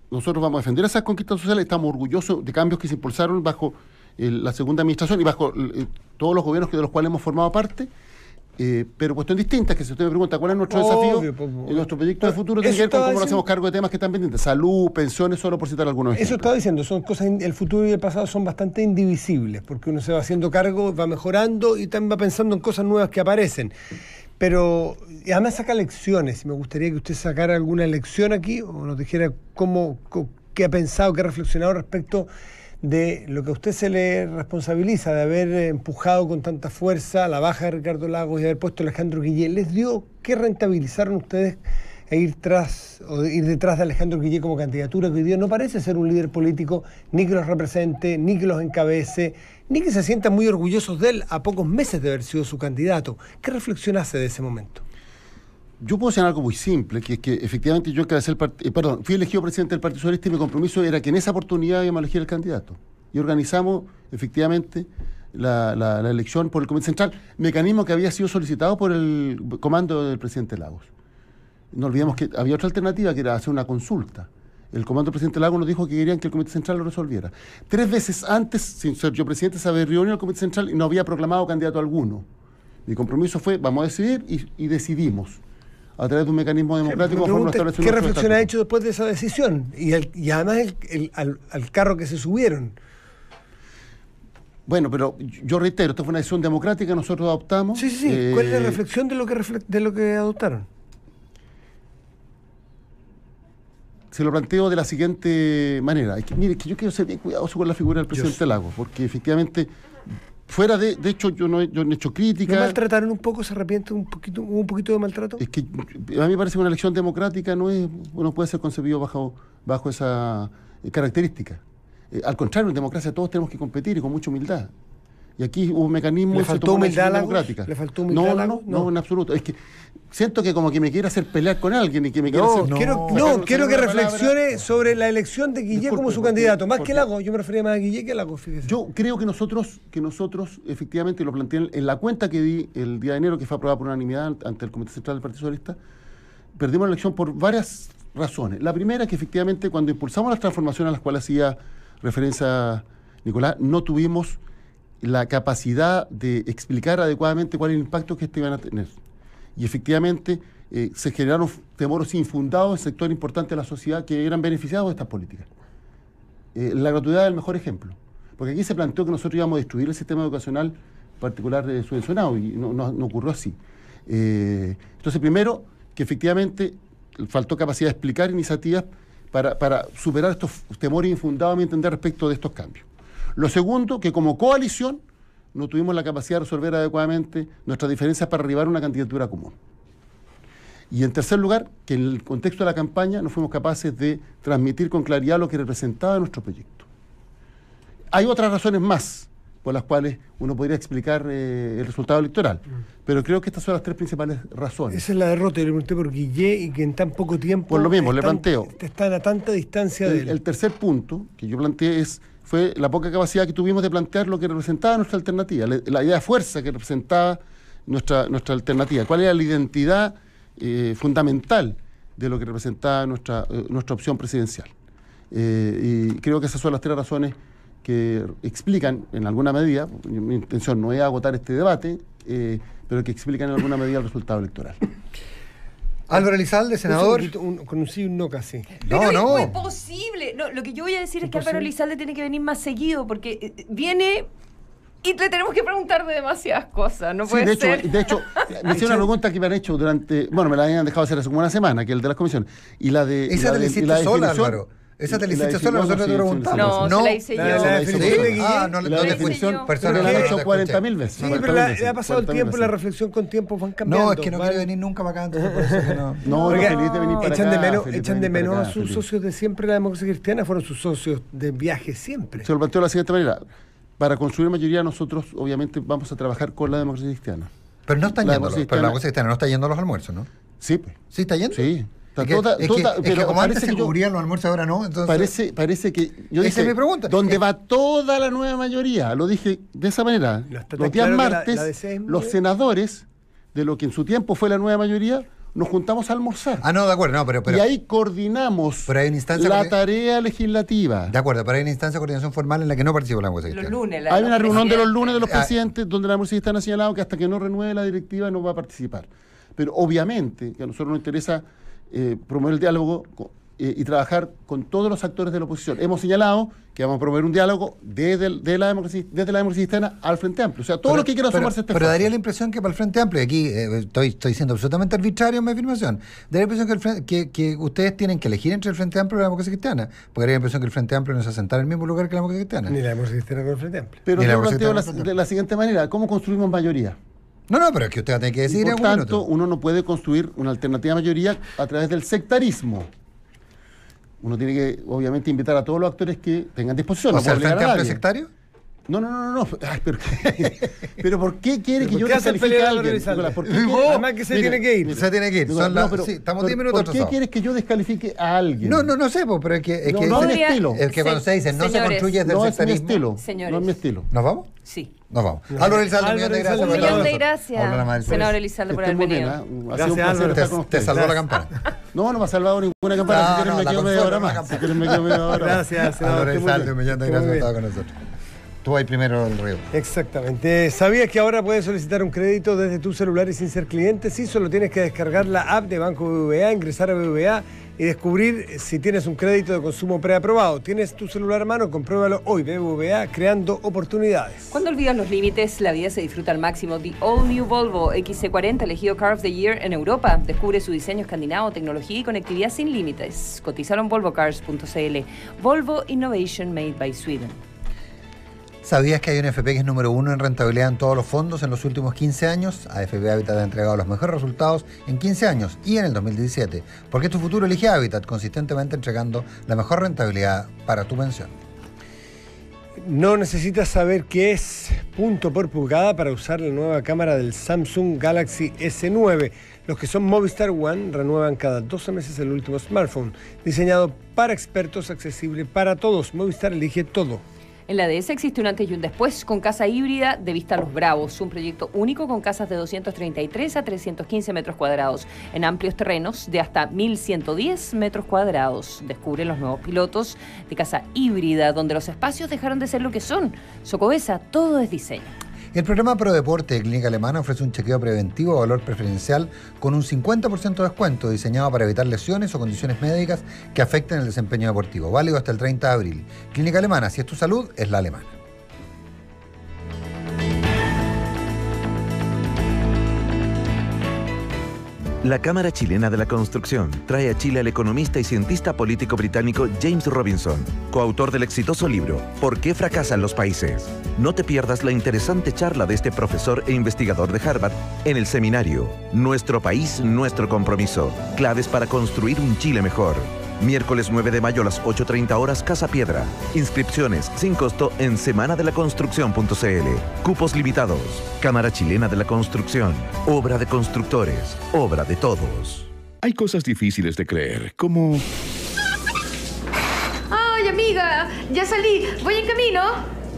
nosotros vamos a defender esas conquistas sociales, estamos orgullosos de cambios que se impulsaron bajo la segunda administración y bajo todos los gobiernos de los cuales hemos formado parte. Pero cuestión distinta es que si usted me pregunta cuál es nuestro desafío, nuestro proyecto de futuro tiene que ver con cómo nos hacemos cargo de temas que están pendientes, salud, pensiones, solo por citar algunos ejemplos. Eso estaba diciendo, son cosas, el futuro y el pasado son bastante indivisibles, porque uno se va haciendo cargo, va mejorando y también va pensando en cosas nuevas que aparecen. Pero y además saca lecciones, y me gustaría que usted sacara alguna lección aquí, o nos dijera qué ha pensado, qué ha reflexionado respecto de lo que a usted se le responsabiliza de haber empujado con tanta fuerza la baja de Ricardo Lagos y haber puesto a Alejandro Guillé. ¿Les dio qué rentabilizaron ustedes ir detrás de Alejandro Guillé como candidatura, que hoy día no parece ser un líder político ni que los represente, ni que los encabece, ni que se sientan muy orgullosos de él a pocos meses de haber sido su candidato? ¿Qué reflexión hace de ese momento? Yo puedo señalar algo muy simple, que es que efectivamente yo fui elegido presidente del Partido Socialista y mi compromiso era que en esa oportunidad íbamos a elegir el candidato. Y organizamos efectivamente la elección por el Comité Central, mecanismo que había sido solicitado por el comando del presidente Lagos. No olvidemos que había otra alternativa, que era hacer una consulta. El comando del presidente Lagos nos dijo que querían que el Comité Central lo resolviera. 3 veces antes, sin ser yo presidente, se había reunido el Comité Central y no había proclamado candidato alguno. Mi compromiso fue, vamos a decidir y decidimos. A través de un mecanismo democrático. ¿Qué reflexión ha hecho después de esa decisión? Y además al carro que se subieron. Bueno, pero yo reitero, esto fue una decisión democrática que nosotros adoptamos. Sí. ¿Cuál es la reflexión de lo que adoptaron? Se lo planteo de la siguiente manera. Mire, que yo quiero ser bien cuidadoso con la figura del presidente Lagos, porque efectivamente... Fuera de hecho, yo no he hecho crítica. ¿Me maltrataron un poco? ¿Se arrepiente un poquito de maltrato? Es que a mí me parece que una elección democrática no puede ser concebido bajo esa característica. Al contrario, en democracia todos tenemos que competir y con mucha humildad. Y aquí hubo un mecanismo... ¿Le faltó humildad democrática? ¿Le faltó humildad? No, en absoluto. Es que siento que como que me quiere hacer pelear con alguien y que me quiere hacer... Quiero que reflexione sobre la elección de Guillé como su candidato. Más que Lagos, yo me refería más a Guillé que a Lagos, fíjese. Yo creo que nosotros efectivamente lo planteé en la cuenta que di el día de enero, que fue aprobada por unanimidad ante el Comité Central del Partido Socialista, perdimos la elección por varias razones. La primera es que efectivamente cuando impulsamos las transformaciones a las cuales hacía referencia Nicolás, no tuvimos la capacidad de explicar adecuadamente cuál es el impacto que iban a tener. Y efectivamente se generaron temores infundados en sector importante de la sociedad que eran beneficiados de estas políticas. La gratuidad es el mejor ejemplo, porque aquí se planteó que nosotros íbamos a destruir el sistema educacional particular subvencionado y no ocurrió así. Entonces, primero, que efectivamente faltó capacidad de explicar iniciativas para superar estos temores infundados, a mi entender, respecto de estos cambios. Lo segundo, que como coalición no tuvimos la capacidad de resolver adecuadamente nuestras diferencias para arribar a una candidatura común. Y en tercer lugar, que en el contexto de la campaña no fuimos capaces de transmitir con claridad lo que representaba nuestro proyecto. Hay otras razones más por las cuales uno podría explicar el resultado electoral, pero creo que estas son las 3 principales razones. Esa es la derrota, le pregunté por Guillé, y que en tan poco tiempo... Por lo mismo, le planteo. Están a tanta distancia de él. El tercer punto que yo planteé fue la poca capacidad que tuvimos de plantear lo que representaba nuestra alternativa, la idea de fuerza que representaba nuestra alternativa, cuál era la identidad fundamental de lo que representaba nuestra opción presidencial. Y creo que esas son las 3 razones que explican en alguna medida, mi intención no es agotar este debate, pero que explican en alguna medida el resultado electoral. Álvaro Elizalde, senador. Con un sí y un no casi. Pero no es posible. No, lo que yo voy a decir es que Álvaro Elizalde tiene que venir más seguido porque viene y le tenemos que preguntar de demasiadas cosas. No puede ser. De hecho, me hicieron una pregunta que me han hecho durante. Bueno, me la habían dejado hacer hace como una semana, que es el de las comisiones. Y la de. Esa te la hiciste sola, Álvaro. Esa te la hiciste sola, nosotros te preguntamos. No, se la hice yo. La definición no la definición. Pero la han hecho 40.000 veces. Sí, pero le ha pasado el tiempo, la reflexión con tiempo van cambiando. No, es que no quiere venir nunca para acá, entonces por eso que no. No, feliz de venir para acá. Echan de menos a sus socios de siempre, la democracia cristiana, fueron sus socios de viaje siempre. Se lo planteo de la siguiente manera. Para construir mayoría, nosotros obviamente vamos a trabajar con la democracia cristiana. Pero no están yendo, pero la democracia cristiana no está yendo a los almuerzos, ¿no? Sí, pues. ¿Sí está yendo? Sí. Pero como antes se cubrían los almuerzos, ahora no. Entonces, parece que yo esa dije, es mi pregunta. ¿dónde va toda la nueva mayoría? Lo dije de esa manera. Los días martes, los senadores, de lo que en su tiempo fue la nueva mayoría, nos juntamos a almorzar. No, de acuerdo, no, pero y ahí coordinamos la tarea legislativa. De acuerdo, pero hay una instancia de coordinación formal en la que no participa la democracia cristiana. Los lunes. Hay una reunión de los lunes de los presidentes donde la democracia cristiana ha señalado que hasta que no renueve la directiva no va a participar. Pero obviamente que a nosotros nos interesa promover el diálogo y trabajar con todos los actores de la oposición. Hemos señalado que vamos a promover un diálogo desde la democracia cristiana al Frente Amplio. O sea, todo lo que quiera sumarse a este Pero daría la impresión que para el Frente Amplio, y aquí estoy siendo absolutamente arbitrario en mi afirmación, daría la impresión que ustedes tienen que elegir entre el Frente Amplio y la democracia cristiana, porque daría la impresión que el Frente Amplio no se va a sentar en el mismo lugar que la democracia cristiana. Ni la democracia cristiana con el Frente Amplio. Pero yo planteo de la siguiente manera, ¿cómo construimos mayoría? No, pero es que usted va a tener que decidir. Por tanto, uno no puede construir una alternativa mayoría a través del sectarismo. Uno tiene que, obviamente, invitar a todos los actores que tengan disposición. ¿O sea, el Frente Amplio sectario? No. Ay, pero ¿por qué quiere que yo descalifique a alguien? Además que se tiene que ir. Se tiene que ir. Estamos 10 minutos ¿Por qué quieres que yo descalifique a alguien? No sé, pero es que... No es mi estilo. Es que cuando se dice no se construye desde el sectarismo... No es mi estilo. ¿Nos vamos? Sí. Nos vamos. Álvaro Elizalde, un millón de gracias. Un millón de gracias, senador Elizalde, por haber venido. Gracias, Álvaro. Te salvó la campana. No me ha salvado ninguna campana. Si quieren me quedo media hora más. Gracias, senador. Álvaro Elizalde, un millón de gracias por estar con nosotros. Tú ahí primero el río. Exactamente. ¿Sabías que ahora puedes solicitar un crédito desde tu celular y sin ser cliente? Sí, solo tienes que descargar la app de Banco BBVA, ingresar a BBVA y descubrir si tienes un crédito de consumo preaprobado. ¿Tienes tu celular a mano? Compruébalo hoy. BBVA, creando oportunidades. Cuando olvidas los límites, la vida se disfruta al máximo. The All New Volvo XC40, elegido Car of the Year en Europa. Descubre su diseño escandinavo, tecnología y conectividad sin límites. Cotízalo en volvocars.cl. Volvo Innovation Made by Sweden. ¿Sabías que hay un AFP que es número 1 en rentabilidad en todos los fondos en los últimos 15 años? AFP Habitat ha entregado los mejores resultados en 15 años y en el 2017. Porque tu futuro elige Habitat, consistentemente entregando la mejor rentabilidad para tu pensión. No necesitas saber qué es punto por pulgada para usar la nueva cámara del Samsung Galaxy S9. Los que son Movistar One renuevan cada 12 meses el último smartphone. Diseñado para expertos, accesible para todos. Movistar elige todo. En la DS existe un antes y un después con casa híbrida de Vista a Los Bravos, un proyecto único con casas de 233 a 315 metros cuadrados, en amplios terrenos de hasta 1.110 metros cuadrados. Descubre los nuevos pilotos de casa híbrida, donde los espacios dejaron de ser lo que son. Socobesa, todo es diseño. El programa ProDeporte de Clínica Alemana ofrece un chequeo preventivo a valor preferencial con un 50% de descuento diseñado para evitar lesiones o condiciones médicas que afecten el desempeño deportivo. Válido hasta el 30 de abril. Clínica Alemana, si es tu salud, es la alemana. La Cámara Chilena de la Construcción trae a Chile al economista y cientista político británico James Robinson, coautor del exitoso libro ¿Por qué fracasan los países? No te pierdas la interesante charla de este profesor e investigador de Harvard en el seminario Nuestro país, nuestro compromiso. Claves para construir un Chile mejor. Miércoles 9 de mayo a las 8:30 horas, Casa Piedra. Inscripciones sin costo en semanadelaconstrucción.cl. Cupos limitados. Cámara Chilena de la Construcción. Obra de constructores. Obra de todos. Hay cosas difíciles de creer, como... ¡Ay, amiga! Ya salí. Voy en camino.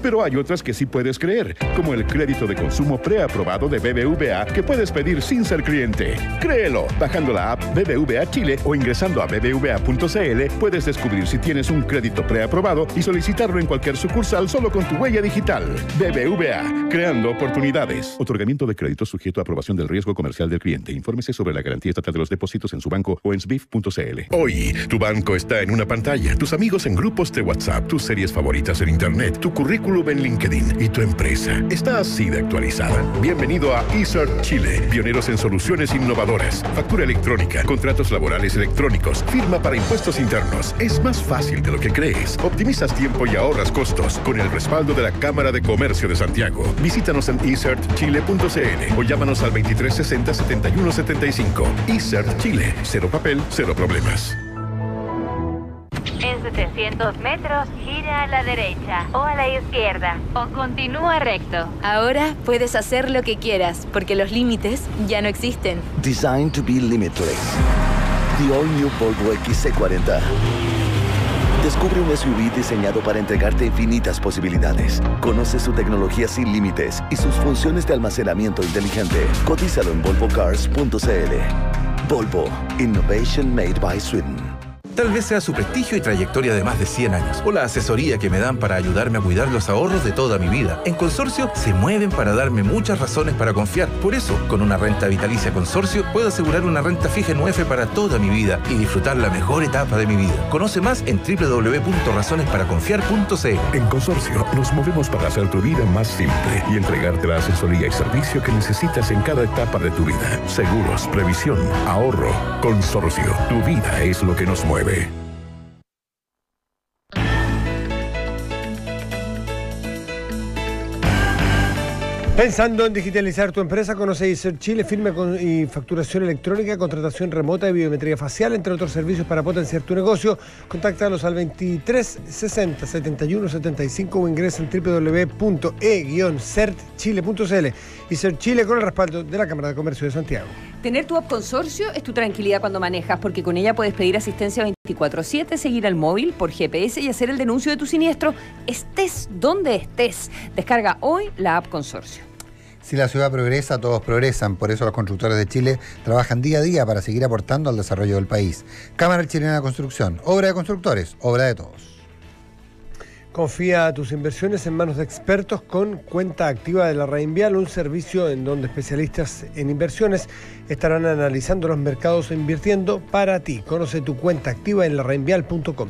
pero hay otras que sí puedes creer, como el crédito de consumo preaprobado de BBVA que puedes pedir sin ser cliente. Créelo, bajando la app BBVA Chile o ingresando a bbva.cl, puedes descubrir si tienes un crédito preaprobado y solicitarlo en cualquier sucursal solo con tu huella digital. BBVA, creando oportunidades. Otorgamiento de crédito sujeto a aprobación del riesgo comercial del cliente. Infórmese sobre la garantía estatal de los depósitos en su banco o en sbif.cl. Hoy, tu banco está en una pantalla, tus amigos en grupos de WhatsApp, tus series favoritas en Internet, tu currículum en LinkedIn y tu empresa está así de actualizada. Bienvenido a eCert Chile, pioneros en soluciones innovadoras, factura electrónica, contratos laborales electrónicos, firma para impuestos internos. Es más fácil de lo que crees. Optimizas tiempo y ahorras costos con el respaldo de la Cámara de Comercio de Santiago. Visítanos en ecertchile.cl o llámanos al 2360-7175. eCert Chile. Cero papel, cero problemas. En 700 metros, gira a la derecha o a la izquierda o continúa recto. Ahora puedes hacer lo que quieras porque los límites ya no existen. Designed to be limitless. The all new Volvo XC40. Descubre un SUV diseñado para entregarte infinitas posibilidades. Conoce su tecnología sin límites y sus funciones de almacenamiento inteligente. Cotízalo en volvocars.cl. Volvo, Innovation Made by Sweden. Tal vez sea su prestigio y trayectoria de más de 100 años, o la asesoría que me dan para ayudarme a cuidar los ahorros de toda mi vida. En Consorcio se mueven para darme muchas razones para confiar. Por eso, con una renta vitalicia Consorcio, puedo asegurar una renta fija en UEF para toda mi vida y disfrutar la mejor etapa de mi vida. Conoce más en www.razonesParaconfiar.cl. En Consorcio nos movemos para hacer tu vida más simple y entregarte la asesoría y servicio que necesitas en cada etapa de tu vida. Seguros, previsión, ahorro. Consorcio, tu vida es lo que nos mueve. Pensando en digitalizar tu empresa, conoce eCert Chile, firma y facturación electrónica, contratación remota y biometría facial, entre otros servicios para potenciar tu negocio. Contáctalos al 23 60 71 75 o ingresa en www.e-certchile.cl. eCert Chile con el respaldo de la Cámara de Comercio de Santiago. Tener tu app Consorcio es tu tranquilidad cuando manejas, porque con ella puedes pedir asistencia 24/7, seguir al móvil por GPS y hacer el denuncio de tu siniestro, estés donde estés. Descarga hoy la app Consorcio. Si la ciudad progresa, todos progresan. Por eso los constructores de Chile trabajan día a día para seguir aportando al desarrollo del país. Cámara Chilena de Construcción, obra de constructores, obra de todos. Confía tus inversiones en manos de expertos con Cuenta Activa de la Reinvial, un servicio en donde especialistas en inversiones estarán analizando los mercados e invirtiendo para ti. Conoce tu cuenta activa en lareinvial.com.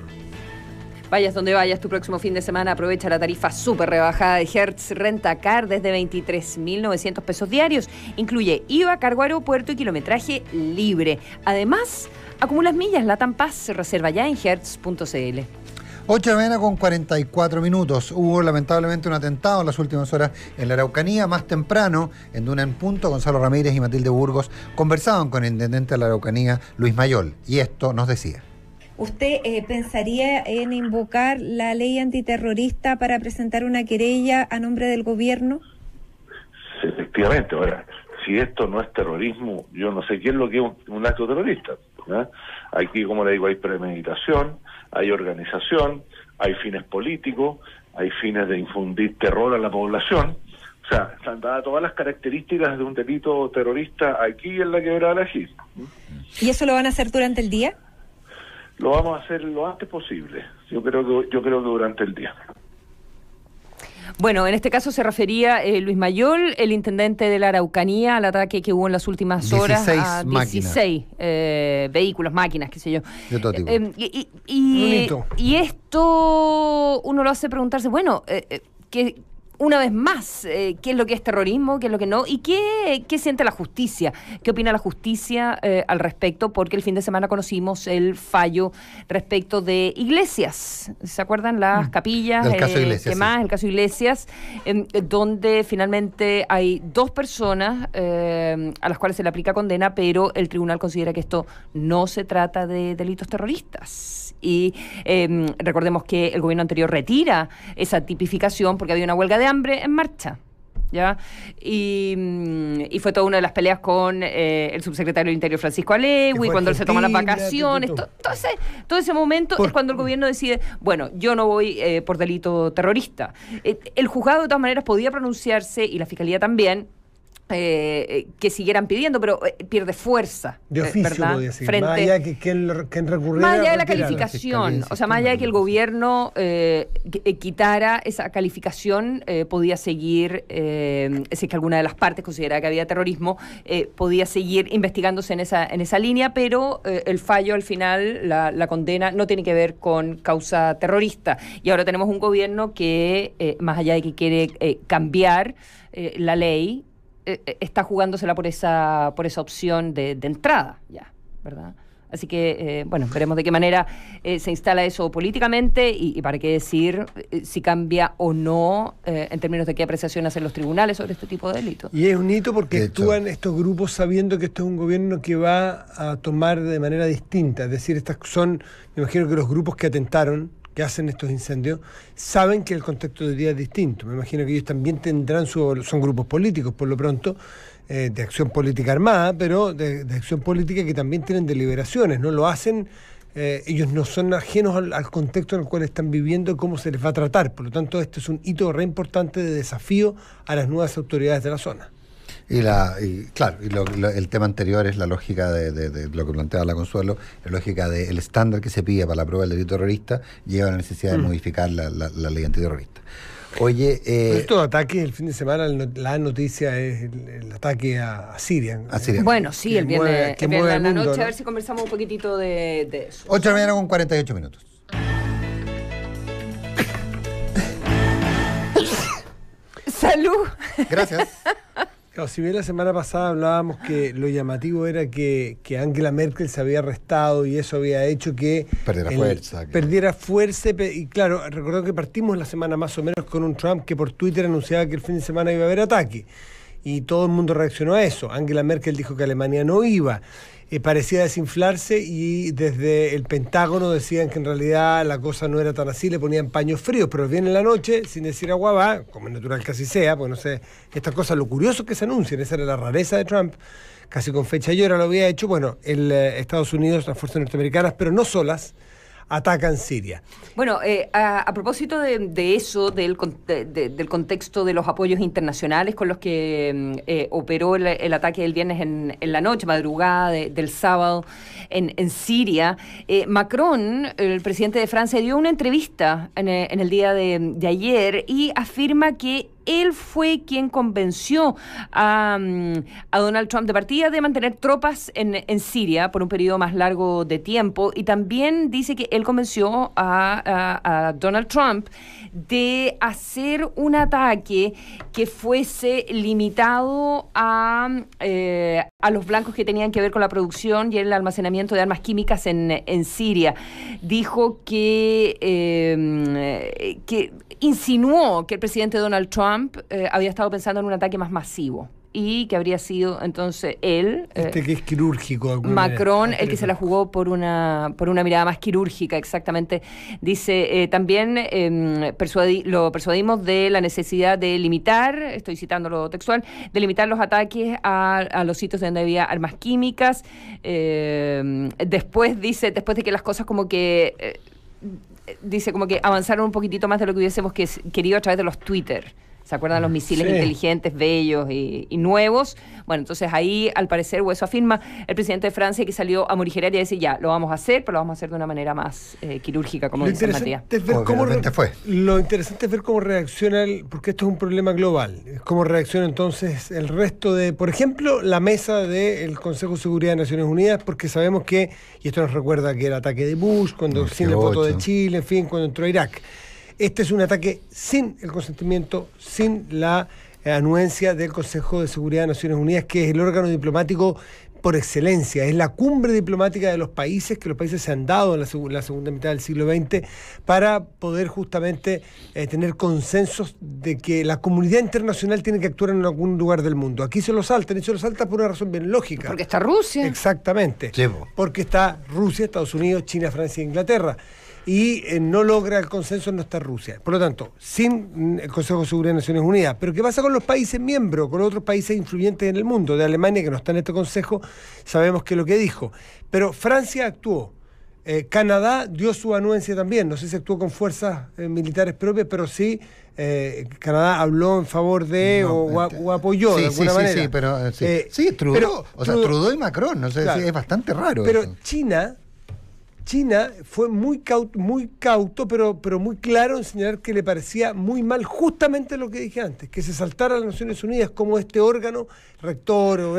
Vayas donde vayas, tu próximo fin de semana aprovecha la tarifa súper rebajada de Hertz Rentacar desde 23.900 pesos diarios. Incluye IVA, cargo aeropuerto y kilometraje libre. Además, acumulas millas. LATAM Pass se reserva ya en hertz.cl. 8 de la mañana con 44 minutos. Hubo lamentablemente un atentado en las últimas horas en la Araucanía. Más temprano, en Duna en Punto, Gonzalo Ramírez y Matilde Burgos conversaban con el intendente de la Araucanía, Luis Mayol, y esto nos decía. ¿Usted pensaría en invocar la ley antiterrorista para presentar una querella a nombre del gobierno? Sí, efectivamente. Ahora, si esto no es terrorismo, yo no sé qué es lo que es un acto terrorista, ¿no? Aquí, como le digo, hay premeditación, hay organización, hay fines políticos, hay fines de infundir terror a la población. O sea, están dadas todas las características de un delito terrorista aquí en la Quebrada del Ají. ¿Y eso lo van a hacer durante el día? Lo vamos a hacer lo antes posible. Yo creo que durante el día. Bueno, en este caso se refería Luis Mayol, el intendente de la Araucanía, al ataque que hubo en las últimas horas a 16 vehículos, máquinas, qué sé yo. De todo tipo. Y esto uno lo hace preguntarse, bueno, una vez más, ¿qué es lo que es terrorismo? ¿Qué es lo que no? ¿Y qué siente la justicia? ¿Qué opina la justicia al respecto? Porque el fin de semana conocimos el fallo respecto de Iglesias. ¿Se acuerdan? Las capillas. Del caso Iglesias. ¿Qué más? El caso Iglesias, donde finalmente hay 2 personas a las cuales se le aplica condena, pero el tribunal considera que esto no se trata de delitos terroristas. Y recordemos que el gobierno anterior retira esa tipificación porque había una huelga de hambre en marcha. ¿ya? Y fue toda una de las peleas con el subsecretario del Interior Francisco Alewi, cuando él se toma las vacaciones, todo ese momento es cuando el gobierno decide, bueno, yo no voy por delito terrorista. El juzgado de todas maneras podía pronunciarse, y la fiscalía también, que siguieran pidiendo, pero pierde fuerza. De oficio, ¿verdad? Podía decir. Frente, más allá que recurriera. Más allá de la calificación, o sea, más allá de que el gobierno quitara esa calificación, podía seguir, si es que alguna de las partes consideraba que había terrorismo, podía seguir investigándose en esa línea, pero el fallo al final, la condena, no tiene que ver con causa terrorista. Y ahora tenemos un gobierno que, más allá de que quiere cambiar la ley, está jugándosela por esa opción de entrada, ya, ¿verdad? Así que, bueno, veremos de qué manera se instala eso políticamente y para qué decir si cambia o no en términos de qué apreciación hacen los tribunales sobre este tipo de delitos. Y es un hito porque actúan estos grupos sabiendo que esto es un gobierno que va a tomar de manera distinta. Es decir, estas son, me imagino que los grupos que atentaron, que hacen estos incendios, saben que el contexto del día es distinto. Me imagino que ellos también tendrán son grupos políticos, por lo pronto, de acción política armada, pero de acción política que también tienen deliberaciones, ¿no? Lo hacen, ellos no son ajenos al contexto en el cual están viviendo y cómo se les va a tratar. Por lo tanto, este es un hito re importante de desafío a las nuevas autoridades de la zona. El tema anterior es la lógica de lo que planteaba la Consuelo, la lógica del estándar que se pide para la prueba del delito terrorista lleva a la necesidad de modificar la ley antiterrorista. Oye, estos ataques el fin de semana, la noticia es el ataque a Siria. Bueno, sí, el viernes en la noche, ¿no? A ver si conversamos un poquitito de eso. 8 de la mañana con 48 minutos. ¡Salud! Gracias. Claro, si bien la semana pasada hablábamos que lo llamativo era que Angela Merkel se había arrestado y eso había hecho que perdiera fuerza. Y claro, recordó que partimos la semana más o menos con un Trump que por Twitter anunciaba que el fin de semana iba a haber ataque. Y todo el mundo reaccionó a eso. Angela Merkel dijo que Alemania no iba. Parecía desinflarse y desde el Pentágono decían que en realidad la cosa no era tan así, le ponían paños fríos, pero viene en la noche, sin decir agua va, como es natural que así sea, porque no sé, estas cosas, lo curioso es que se anuncian, esa era la rareza de Trump, casi con fecha y hora lo había hecho, bueno, Estados Unidos, las fuerzas norteamericanas, pero no solas, atacan Siria. Bueno, a propósito de eso, del contexto de los apoyos internacionales con los que operó el ataque del viernes en la noche, madrugada del sábado en Siria, Macron, el presidente de Francia, dio una entrevista en el día de ayer y afirma que él fue quien convenció a Donald Trump de partida de mantener tropas en Siria por un periodo más largo de tiempo, y también dice que él convenció a Donald Trump de hacer un ataque que fuese limitado a los blancos que tenían que ver con la producción y el almacenamiento de armas químicas en Siria. Dijo que insinuó que el presidente Donald Trump había estado pensando en un ataque más masivo y que habría sido entonces él, que es quirúrgico, Macron, el que se la jugó por una mirada más quirúrgica, exactamente. Dice, también lo persuadimos de la necesidad de limitar, estoy citando lo textual, de limitar los ataques a los sitios donde había armas químicas. Después de que las cosas como que avanzaron un poquitito más de lo que hubiésemos querido a través de los Twitter. ¿Se acuerdan los misiles inteligentes, bellos y nuevos? Bueno, entonces ahí, al parecer, o eso afirma el presidente de Francia, que salió a morigerar y a decir, ya, lo vamos a hacer, pero lo vamos a hacer de una manera más quirúrgica, como dice Matías. Lo interesante es ver cómo reacciona, porque esto es un problema global, cómo reacciona entonces el resto de, por ejemplo, la mesa del Consejo de Seguridad de Naciones Unidas, porque sabemos que, y esto nos recuerda que el ataque de Bush, cuando sin el voto de Chile, en fin, cuando entró a Irak. Este es un ataque sin el consentimiento, sin la anuencia del Consejo de Seguridad de Naciones Unidas, que es el órgano diplomático por excelencia. Es la cumbre diplomática de los países, que los países se han dado en la segunda mitad del siglo XX para poder justamente tener consensos de que la comunidad internacional tiene que actuar en algún lugar del mundo. Aquí se lo saltan, y se lo salta por una razón bien lógica. Porque está Rusia. Exactamente. Sí. Porque está Rusia, Estados Unidos, China, Francia e Inglaterra. y no logra el consenso, no está Rusia. Por lo tanto, sin el Consejo de Seguridad de Naciones Unidas. Pero ¿qué pasa con los países miembros, con otros países influyentes en el mundo? De Alemania, que no está en este Consejo, sabemos que es lo que dijo. Pero Francia actuó. Canadá dio su anuencia también. No sé si actuó con fuerzas militares propias, pero sí Canadá habló en favor de o apoyó de alguna manera. Sí, pero Trudeau, Trudeau y Macron, no sé, claro, es bastante raro. Pero eso. China fue muy cauto, pero muy claro en señalar que le parecía muy mal justamente lo que dije antes, que se saltara a las Naciones Unidas como este órgano rector o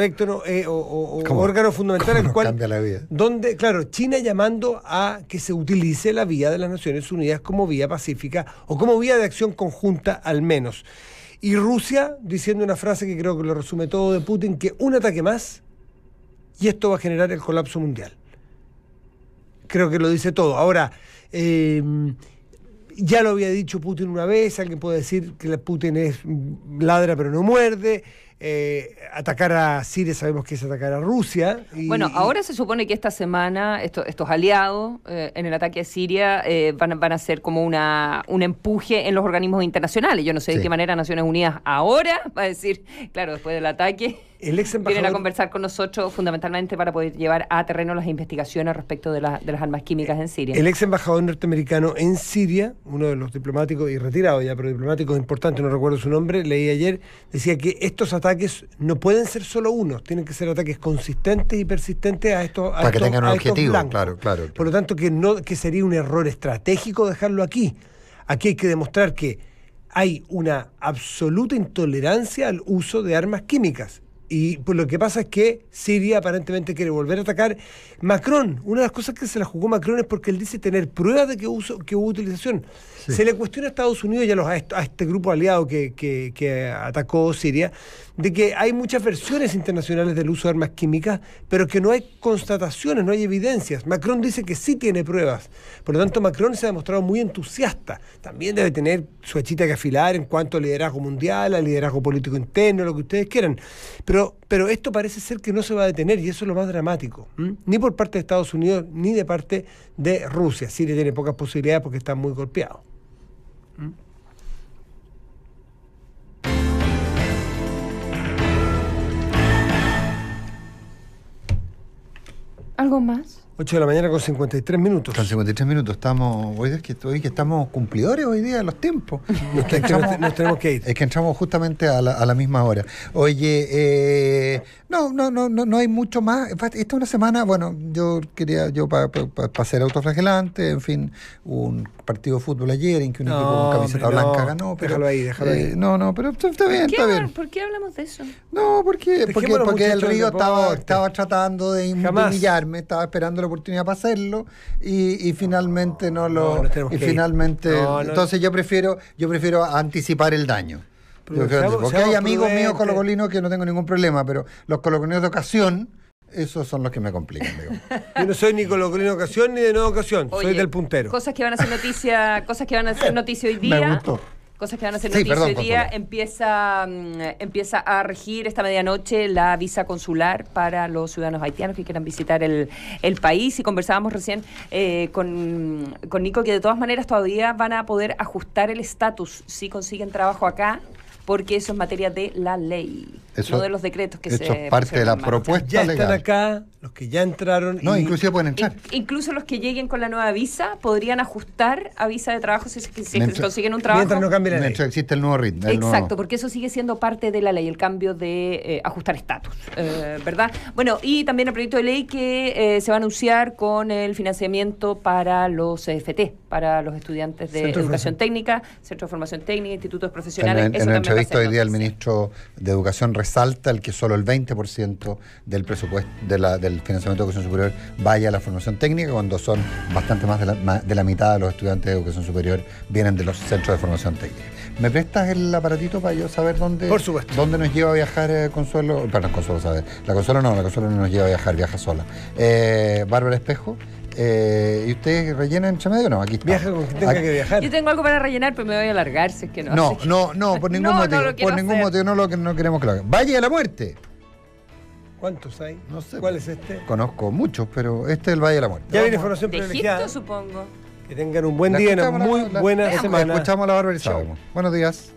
órgano fundamental en el cual cambia la vida. Donde, claro, China llamando a que se utilice la vía de las Naciones Unidas como vía pacífica o como vía de acción conjunta al menos. Y Rusia diciendo una frase que creo que lo resume todo de Putin, que un ataque más y esto va a generar el colapso mundial. Creo que lo dice todo. Ahora, ya lo había dicho Putin una vez, alguien puede decir que Putin es ladra pero no muerde. Atacar a Siria sabemos que es atacar a Rusia. Ahora se supone que esta semana estos aliados en el ataque a Siria van a hacer como un empuje en los organismos internacionales. Yo no sé de qué manera Naciones Unidas ahora va a decir, claro, después del ataque, vienen a conversar con nosotros fundamentalmente para poder llevar a terreno las investigaciones respecto de las armas químicas en Siria. El ex embajador norteamericano en Siria, uno de los diplomáticos, y retirado ya, pero diplomáticos importantes, no recuerdo su nombre, leí ayer, decía que estos ataques no pueden ser solo unos, tienen que ser ataques consistentes y persistentes a estos para que tengan un objetivo, claro. Por lo tanto, que sería un error estratégico dejarlo aquí. Aquí hay que demostrar que hay una absoluta intolerancia al uso de armas químicas. Y pues lo que pasa es que Siria aparentemente quiere volver a atacar. Macron, una de las cosas que se la jugó Macron es porque él dice tener pruebas de que hubo utilización. Sí. Se le cuestiona a Estados Unidos y a este grupo aliado que atacó Siria, de que hay muchas versiones internacionales del uso de armas químicas, pero que no hay constataciones, no hay evidencias. Macron dice que sí tiene pruebas. Por lo tanto, Macron se ha demostrado muy entusiasta. También debe tener su hachita que afilar en cuanto a liderazgo mundial, a liderazgo político interno, lo que ustedes quieran. Pero esto parece ser que no se va a detener y eso es lo más dramático. Ni por parte de Estados Unidos, ni de parte de Rusia. Siria tiene pocas posibilidades porque está muy golpeado. ¿Algo más? 8 de la mañana con 53 minutos. Con 53 minutos estamos. Hoy es que estamos cumplidores hoy día de los tiempos. Nos tenemos que ir. Es que entramos justamente a la misma hora. Oye, no hay mucho más. Esta es una semana, bueno, yo para ser autoflagelante, en fin, un partido de fútbol ayer en que un equipo con camiseta blanca ganó. Pero, déjalo ahí. Pero está bien. ¿Por qué hablamos de eso? No, porque el Río estaba tratando de humillarme, estaba esperando la oportunidad para hacerlo y finalmente entonces yo prefiero anticipar el daño. Porque hay amigos míos colocolinos que no tengo ningún problema, pero los colocolinos de ocasión, esos son los que me complican, digamos. Yo no soy ni colocolino de ocasión ni de no ocasión. Oye, soy del puntero. Cosas que van a ser noticia hoy día. Me gustó. Cosas que van a ser noticia hoy día. Empieza a regir esta medianoche la visa consular para los ciudadanos haitianos que quieran visitar el país. Y conversábamos recién con Nico que de todas maneras todavía van a poder ajustar el estatus si consiguen trabajo acá, porque eso es materia de la ley, no de los decretos que se... Eso es parte de la propuesta ya legal. Están acá, los que ya entraron... No, inclusive pueden entrar. Incluso los que lleguen con la nueva visa podrían ajustar a visa de trabajo si consiguen un trabajo. Mientras no cambie la ley. Mientras existe el nuevo ritmo. Exacto, porque eso sigue siendo parte de la ley, el cambio de ajustar estatus, ¿verdad? Bueno, y también el proyecto de ley que se va a anunciar con el financiamiento para los CFT, para los estudiantes de educación técnica, Centro de Formación Técnica, institutos profesionales. En la entrevista hoy día el ministro de Educación resalta el que solo el 20% del presupuesto del financiamiento de educación superior vaya a la formación técnica, cuando son bastante más de la mitad de los estudiantes de educación superior vienen de los centros de formación técnica. ¿Me prestas el aparatito para yo saber dónde nos lleva a viajar Consuelo? Perdón, Consuelo sabe. La Consuelo no nos lleva a viajar, viaja sola. Bárbara Espejo. ¿Y usted rellena entre medio? No, aquí está. Viaja con quien tenga que viajar. Yo tengo algo para rellenar, pero me voy a alargar, si es que no. No, por ningún motivo. Por ningún motivo no queremos que lo hagan. Valle de la Muerte. ¿Cuántos hay? No sé. ¿Cuál es este? Conozco muchos, pero este es el Valle de la Muerte. Ya viene información privilegiada. De Egipto, supongo. Que tengan un buen día, una muy buena semana. Escuchamos a la Bárbara Buenos días.